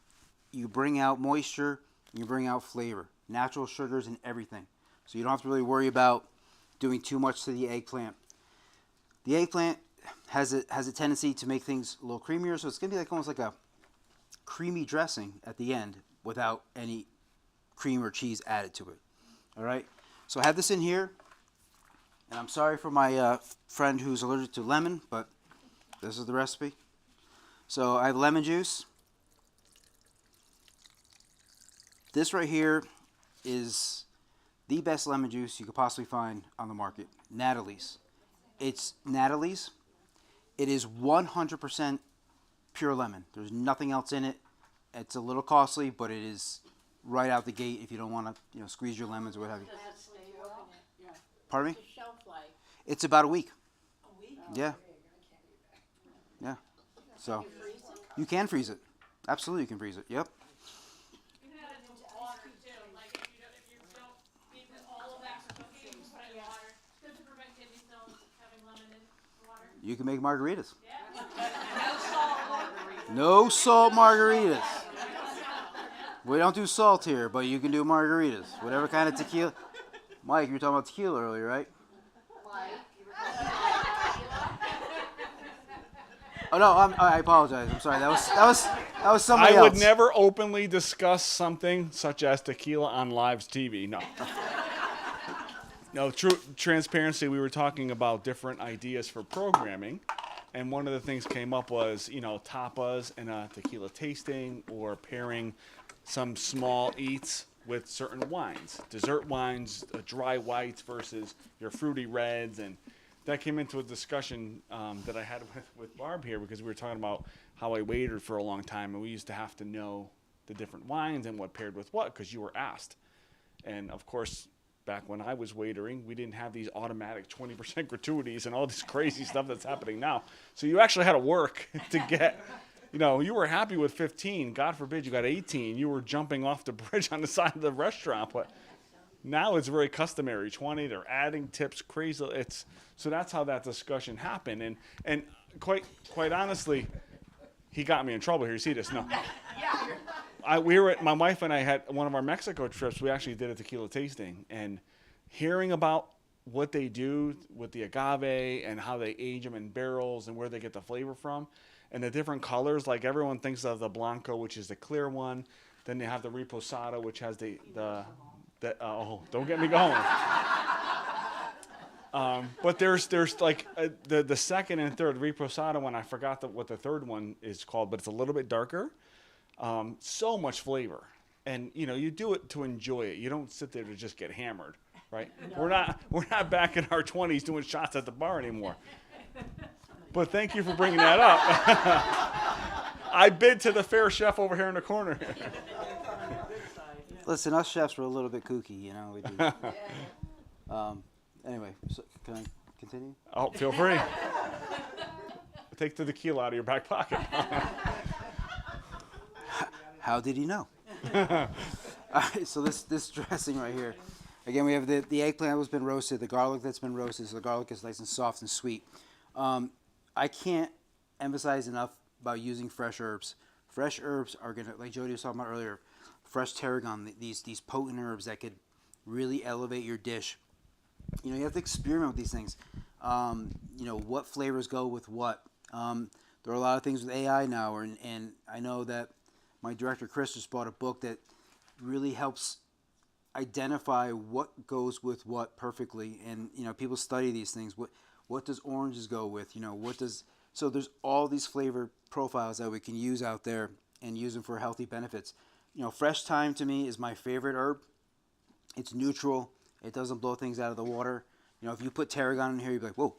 you bring out moisture, you bring out flavor, natural sugars and everything. So you don't have to really worry about doing too much to the eggplant. The eggplant has a tendency to make things a little creamier, so it's going to be like almost like a creamy dressing at the end without any cream or cheese added to it. All right? So I have this in here, and I'm sorry for my friend who's allergic to lemon, but this is the recipe. So I have lemon juice. This right here is the best lemon juice you could possibly find on the market. Natalie's. It's Natalie's. It is 100% pure lemon. There's nothing else in it. It's a little costly, but it is right out the gate if you don't want to, you know, squeeze your lemons or what have you. Does it stay well? Yeah. Pardon me? The shelf life. It's about a week. A week? Yeah. Yeah. So You freeze it? you can freeze it. Absolutely, you can freeze it. Yep. You can add it to water too. Like if you don't need all of that for cooking, you can put it in water. Good to prevent kidney stones, having lemon in the water. You can make margaritas. Yeah. No salt margaritas. We don't do salt here, but you can do margaritas. Whatever kind of tequila. Mike, you were talking about tequila earlier, right? Oh no, I apologize. I'm sorry. That was somebody I else. would never openly discuss something such as tequila on Live's TV. No. No, true transparency. We were talking about different ideas for programming, and one of the things came up was, you know, tapas and a tequila tasting, or pairing some small eats with certain wines, dessert wines, dry whites versus your fruity reds, and that came into a discussion that I had with Barb here, because we were talking about how I waitered for a long time, and we used to have to know the different wines and what paired with what, because you were asked. And of course, back when I was waitering, we didn't have these automatic 20% gratuities and all this crazy stuff that's happening now. So you actually had to work to get, you know, you were happy with 15. God forbid you got 18. You were jumping off the bridge on the side of the restaurant. But now it's very customary, 20. They're adding tips, crazy. So that's how that discussion happened. And quite honestly, he got me in trouble here. You see this? No. My wife and I had one of our Mexico trips. We actually did a tequila tasting, and hearing about what they do with the agave and how they age them in barrels and where they get the flavor from, and the different colors. Like everyone thinks of the Blanco, which is the clear one. Then they have the Reposado, which has the don't get me going. But there's like the second and third Reposado one. I forgot what the third one is called, but it's a little bit darker. So much flavor, and you know, you do it to enjoy it. You don't sit there to just get hammered, right? No. We're not back in our 20s doing shots at the bar anymore. But thank you for bringing that up. I bid to the fair chef over here in the corner. Listen, us chefs were a little bit kooky, you know. We do. Anyway, so can I continue? Oh, feel free. Take the tequila out of your back pocket. How did he know? All right, so this dressing right here. Again, we have the eggplant that's been roasted, the garlic that's been roasted, so the garlic is nice and soft and sweet. I can't emphasize enough about using fresh herbs. Fresh herbs are gonna, like Jody was talking about earlier, fresh tarragon, these potent herbs that could really elevate your dish. You know, you have to experiment with these things. You know, what flavors go with what. There are a lot of things with AI now, and I know that my director Chris just bought a book that really helps identify what goes with what perfectly. And you know, people study these things. What does oranges go with? You know, what does, so there's all these flavor profiles that we can use out there and use them for healthy benefits. You know, fresh thyme to me is my favorite herb. It's neutral. It doesn't blow things out of the water. You know, if you put tarragon in here, you'd be like, whoa.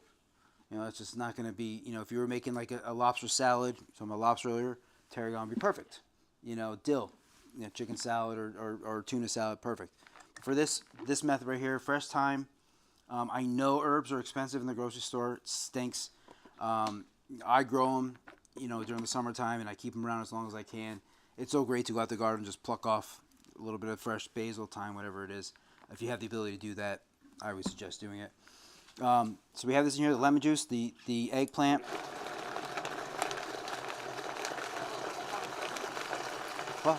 You know, it's just not going to be, you know, if you were making like a lobster salad, so my lobster earlier, tarragon would be perfect. You know, dill, you know, chicken salad or tuna salad, perfect. For this method right here, fresh thyme, I know herbs are expensive in the grocery store. It stinks. I grow them, you know, during the summertime, and I keep them around as long as I can. It's so great to go out the garden and just pluck off a little bit of fresh basil, thyme, whatever it is. If you have the ability to do that, I always suggest doing it. So we have this in here, the lemon juice, the eggplant. What?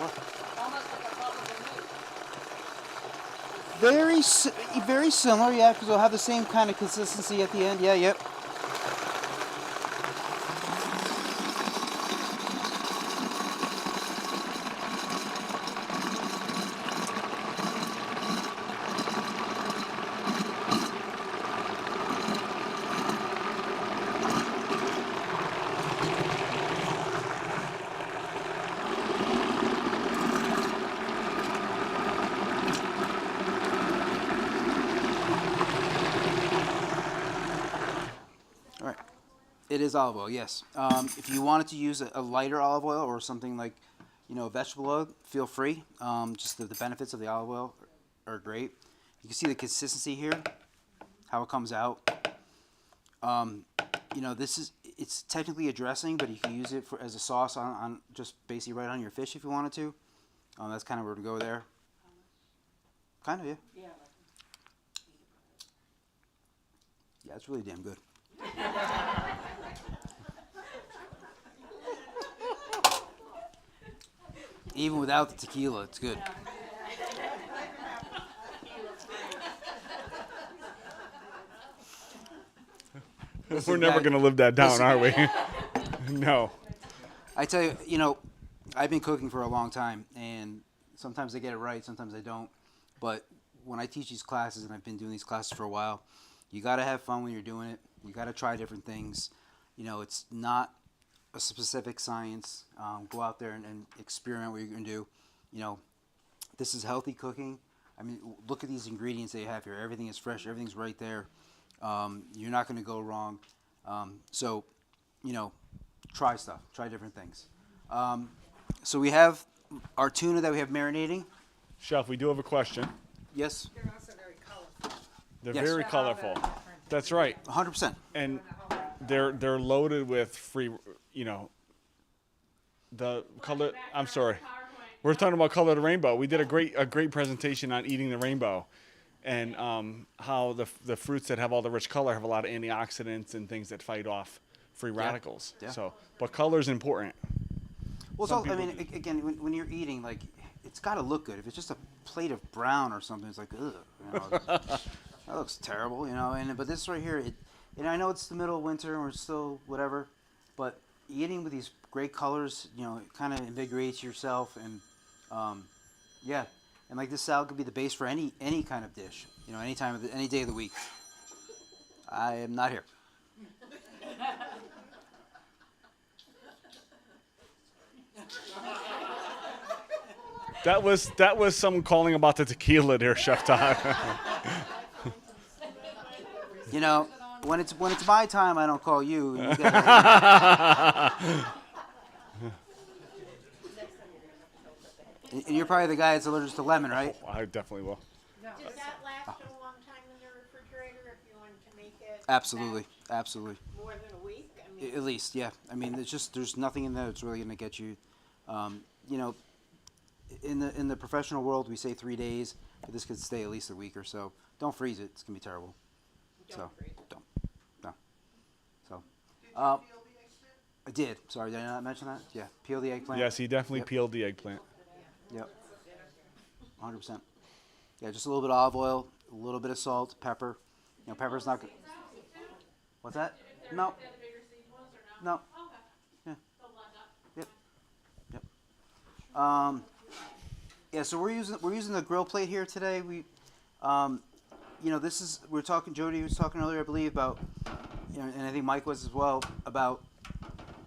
Very similar, yeah, because we'll have the same kind of consistency at the end. Yeah, yep. It is olive oil, yes. If you wanted to use a lighter olive oil or something like, you know, vegetable oil, feel free. Just the benefits of the olive oil are great. You can see the consistency here, how it comes out. You know, it's technically a dressing, but you can use it as a sauce on just basically right on your fish if you wanted to. That's kind of where to go there. Kind of, yeah. Yeah, it's really damn good. Even without the tequila, it's good. We're never going to live that down, are we? No. I tell you, you know, I've been cooking for a long time, and sometimes I get it right, sometimes I don't. But when I teach these classes, and I've been doing these classes for a while, you got to have fun when you're doing it. You got to try different things. You know, it's not a specific science. Go out there and experiment what you're going to do. You know, this is healthy cooking. I mean, look at these ingredients that you have here. Everything is fresh. Everything's right there. You're not going to go wrong. So, you know, try stuff. Try different things. So we have our tuna that we have marinating. Chef, we do have a question. Yes? They're also very colorful. They're Yes. very colorful. That's right. 100%. And they're loaded with free, you know, the color. I'm sorry. We're talking about color of the rainbow. We did a great presentation on eating the rainbow, and how the fruits that have all the rich color have a lot of antioxidants and things that fight off free radicals. Yeah. So, but color is important. Well, Some so, I people mean, again, when you're eating, like, it's got to look good. If it's just a plate of brown or something, it's like, ugh, you know, that looks terrible, you know. But this right here, and I know it's the middle of winter and we're still whatever, but eating with these great colors, you know, it kind of invigorates yourself, and yeah, and like this salad could be the base for any kind of dish, you know, any day of the week. I am not here. That was someone calling about the tequila there, Chef Todd. You know, when it's my time, I don't call you. And you guys and you're probably the guy that's allergic to lemon, right? I definitely will. Does that last a long time in the refrigerator if you wanted to make it? Absolutely, absolutely. More than a week? I mean, At least, yeah. I mean, there's nothing in there that's really going to get you. You know, in the professional world, we say 3 days, but this could stay at least a week or so. Don't freeze it; it's gonna be terrible. Don't freeze. Don't. No. So. I did. Sorry, did I not mention that? Yeah. Peel the eggplant. Yes, he definitely Yep. peeled the eggplant. Yep. 100%. Yeah, just a little bit of olive oil, a little bit of salt, pepper. You know, pepper's not good. What's that? No. No. Yeah. Yep. Yep. Yeah. So we're using the grill plate here today. We, you know, this is we're talking. Jody was talking earlier, I believe, about, you know, and I think Mike was as well, about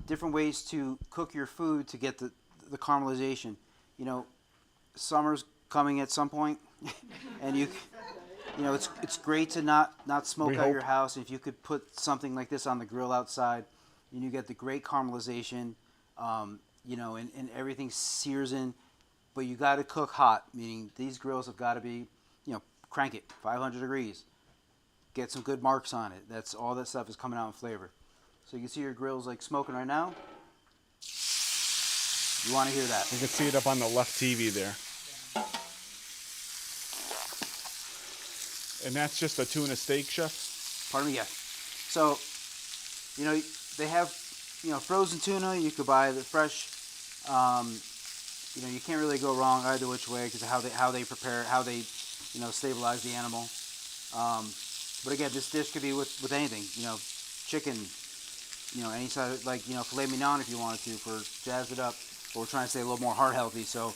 different ways to cook your food to get the caramelization. You know, summer's coming at some point, and you know, it's great to not smoke We out hope. your house. If you could put something like this on the grill outside, and you get the great caramelization, you know, and everything sears in, but you got to cook hot, meaning these grills have got to be, you know, crank it 500 degrees, get some good marks on it. That's all that stuff is coming out in flavor. So you can see your grill's like smoking right now. You want to hear that? You can see it up on the left TV there. And that's just a tuna steak, Chef? Pardon me, yeah. So, you know, they have, you know, frozen tuna. You could buy the fresh. You know, you can't really go wrong either which way because of how they prepare it, how they, you know, stabilize the animal. But again, this dish could be with anything. You know, chicken. You know, any side of, like, you know, filet mignon if you wanted to, for jazz it up. But we're trying to stay a little more heart healthy, so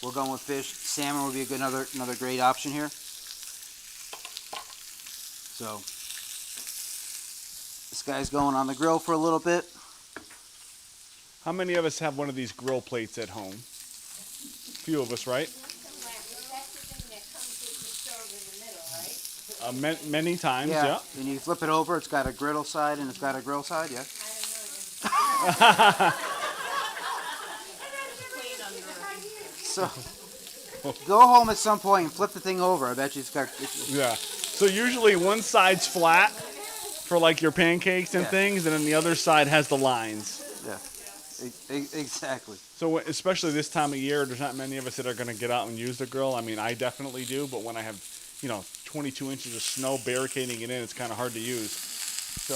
we're going with fish. Salmon would be a good another great option here. So this guy's going on the grill for a little bit. How many of us have one of these grill plates at home? Few of us, right? That's the thing that comes with the stove in the middle, right? Many times, yeah. And you flip it over. It's got a griddle side and it's got a grill side. Yeah. So go home at some point and flip the thing over. I bet you it's got. Yeah. So usually one side's flat for like your pancakes and Yeah. things, and then the other side has the lines. Yeah. Exactly. So especially this time of year, there's not many of us that are going to get out and use the grill. I mean, I definitely do, but when I have, you know, 22 inches of snow barricading it in, it's kind of hard to use. So,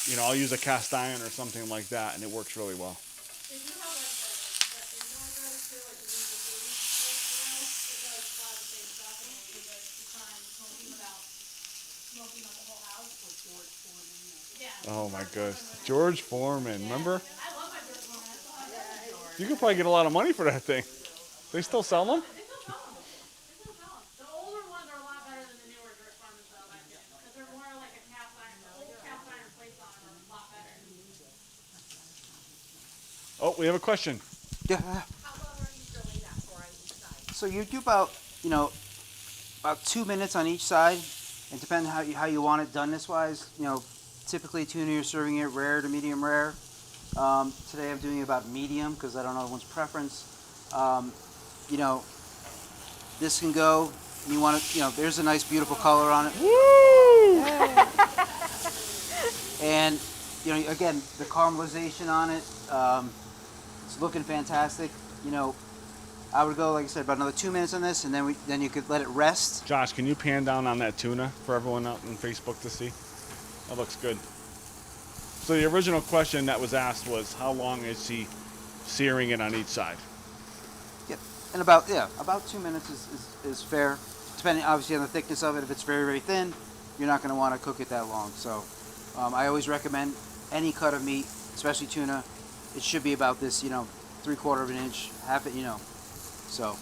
you know, I'll use a cast iron or something like that, and it works really well. Oh my goodness. George Foreman, remember? You could probably get a lot of money for that thing. They still sell them? The older ones are a lot better than the newer Griffins, though, because they're more like a cast iron. The old cast iron plates on them are a lot better. Oh, we have a question. Yeah. How long are you grilling that for on each side? So you do about, you know, about 2 minutes on each side, and depending how you want it doneness wise, you know, typically tuna you're serving it rare to medium rare. Today I'm doing about medium because I don't know everyone's preference. You know, this can go. You want to, you know, there's a nice beautiful color on it. Woo! And you know, again, the caramelization on it, it's looking fantastic. You know, I would go, like I said, about another 2 minutes on this, and then you could let it rest. Josh, can you pan down on that tuna for everyone out on Facebook to see? That looks good. So the original question that was asked was, how long is he searing it on each side? Yep. And about 2 minutes is fair, depending obviously on the thickness of it. If it's very, very thin, you're not going to want to cook it that long. So I always recommend any cut of meat, especially tuna, it should be about this, you know, 3/4 of an inch, half it, you know. So,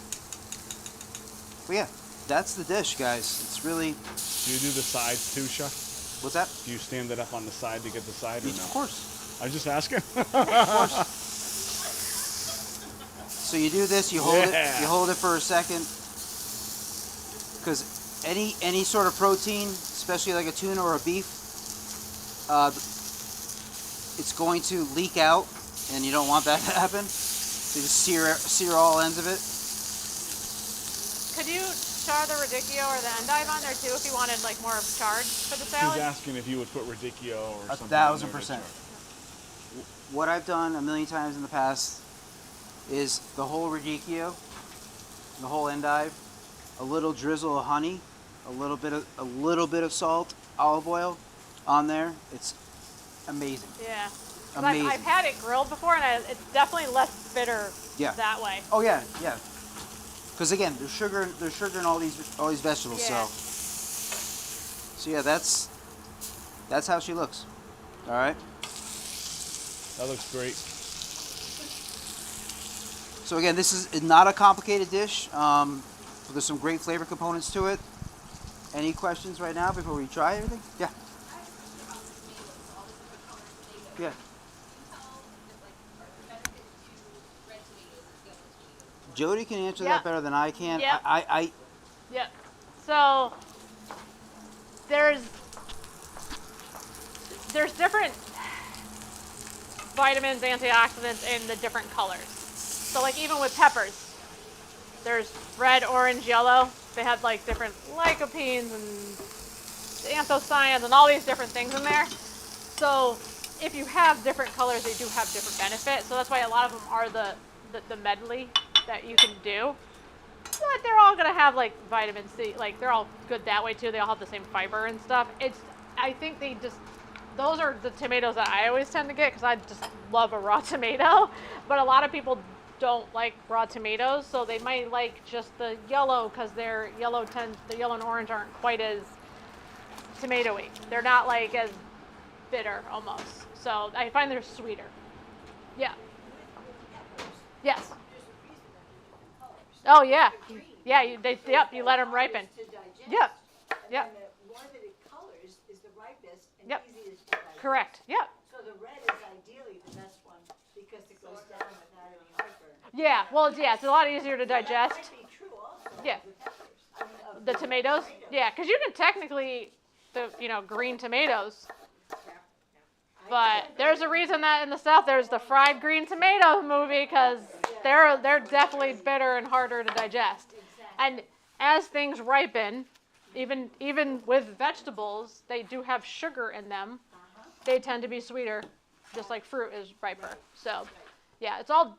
but yeah, that's the dish, guys. It's really. Do you do the sides too, Chef? What's that? Do you stand it up on the side to get the side or no? Of course. I was just asking. Of course. So you do this, you hold it for a second, because any sort of protein, especially like a tuna or a beef, it's going to leak out, and you don't want that to happen. So you just sear all ends of it. Could you char the radicchio or the endive on there too if you wanted like more charge for the He's salad? asking if you would put radicchio or something. 1,000%. What I've done a million times in the past is the whole radicchio, the whole endive, a little drizzle of honey, a little bit of salt, olive oil on there. It's amazing. Yeah. 'Cause Amazing. I've had it grilled before, and it's definitely less bitter Yeah. that way. Oh yeah, yeah. Because again, there's sugar in all these vegetables. Yeah. So yeah, that's how she looks. All right. That looks great. So again, this is not a complicated dish. But there's some great flavor components to it. Any questions right now before we try everything? Yeah. Yeah. Jody can answer Yeah. that better than I can. Yeah. I Yep. So there's different vitamins, antioxidants in the different colors. So like even with peppers, there's red, orange, yellow. They have like different lycopenes and anthocyanins and all these different things in there. So if you have different colors, they do have different benefits. So that's why a lot of them are the medley that you can do. But they're all gonna have like vitamin C. Like they're all good that way too. They all have the same fiber and stuff. I think those are the tomatoes that I always tend to get because I just love a raw tomato. But a lot of people don't like raw tomatoes, so they might like just the yellow because the yellow and orange aren't quite as tomatoey. They're not like as bitter almost. So I find they're sweeter. Yeah. Yes. Oh yeah. Yeah. You let them ripen. Yep. Yep. And the one that it colors is the ripest and Yep. easiest to digest. Correct. Yep. So the red is ideally the best one because it goes down without any heartburn. Yeah. Well, yeah. It's a lot easier to That digest. might be true also Yeah. of the peppers. I mean, of The tomatoes. Yeah, because you can technically eat green tomatoes. But there's a reason that in the South there's the fried green tomato movie because they're definitely bitter and harder to digest. And as things ripen, even with vegetables, they do have sugar in them. They tend to be sweeter, just like fruit is riper. So, yeah, it's all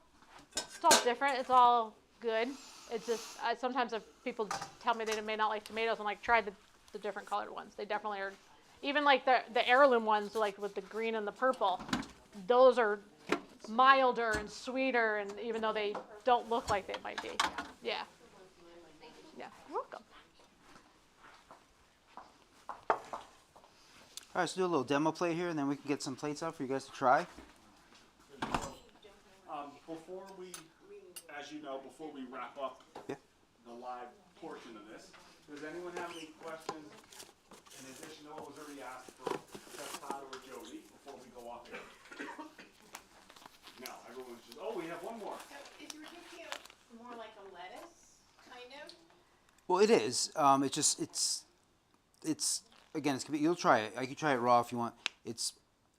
different. It's all good. It's just sometimes if people tell me they may not like tomatoes, I'm like, try the different colored ones. They definitely are. Even like the heirloom ones, like with the green and the purple, those are milder and sweeter, and even though they don't look like they might be. Yeah. Yeah. You're welcome. All right, let's do a little demo play here, and then we can get some plates out for you guys to try. Before we, as you know, before we wrap up Yeah. the live portion of this, does anyone have any questions in addition to what was already asked for Chef Todd or Jody before we go off here? No, everyone's just, we have one more. So is Radicchio more like a lettuce, kind of? Well, it is. It's again, you'll try it. I can try it raw if you want. It's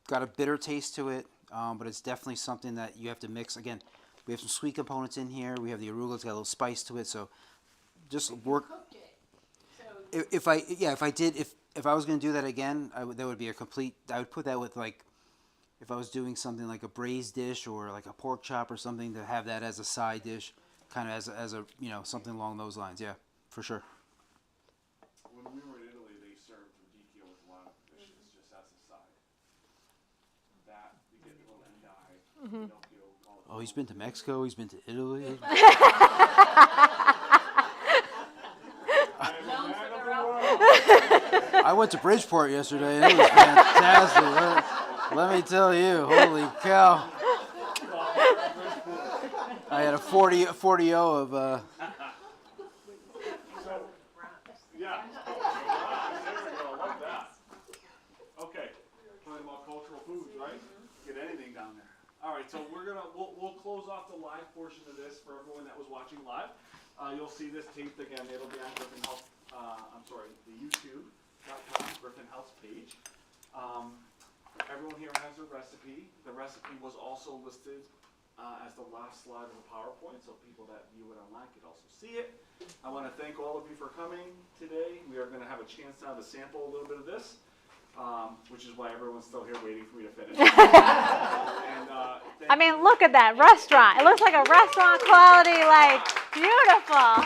got a bitter taste to it, but it's definitely something that you have to mix. Again, we have some sweet components in here. We have the arugula. It's got a little spice to it. So just work. Cooked it. So If I was going to do that again, that would be a complete. I would put that with like, if I was doing something like a braised dish or like a pork chop or something, to have that as a side dish, kind of as a something along those lines. Yeah, for sure. When we were in Italy, they served radicchio with a lot of dishes just as a side. That, you get a little endive, Pinocchio, call it. Oh, he's been to Mexico. He's been to Italy. I went to Bridgeport yesterday, and it was fantastic. Let me tell you, holy cow! I had a 40-0 of. Yeah. There we go. I like that. Okay. Talking about cultural foods, right? Get anything down there. All right. So we'll close off the live portion of this for everyone that was watching live. You'll see this taped again. It'll be on Griffin Health. The YouTube.com Griffin Health page. Everyone here has a recipe. The recipe was also listed as the last slide of the PowerPoint, so people that view it online could also see it. I want to thank all of you for coming today. We are going to have a chance now to sample a little bit of this. which is why everyone's still here waiting for me to finish. And, I mean, look at that restaurant. It looks like a restaurant quality, like, beautiful.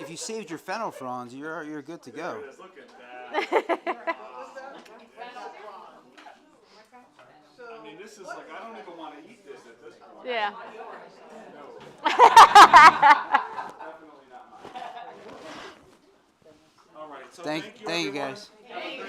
If you saved your fennel fronds, you're good to go. Look at that. I mean, this is like, I don't even want to eat this at this point. Yeah. Definitely not mine. All right, so Thank you everyone. guys. Have a great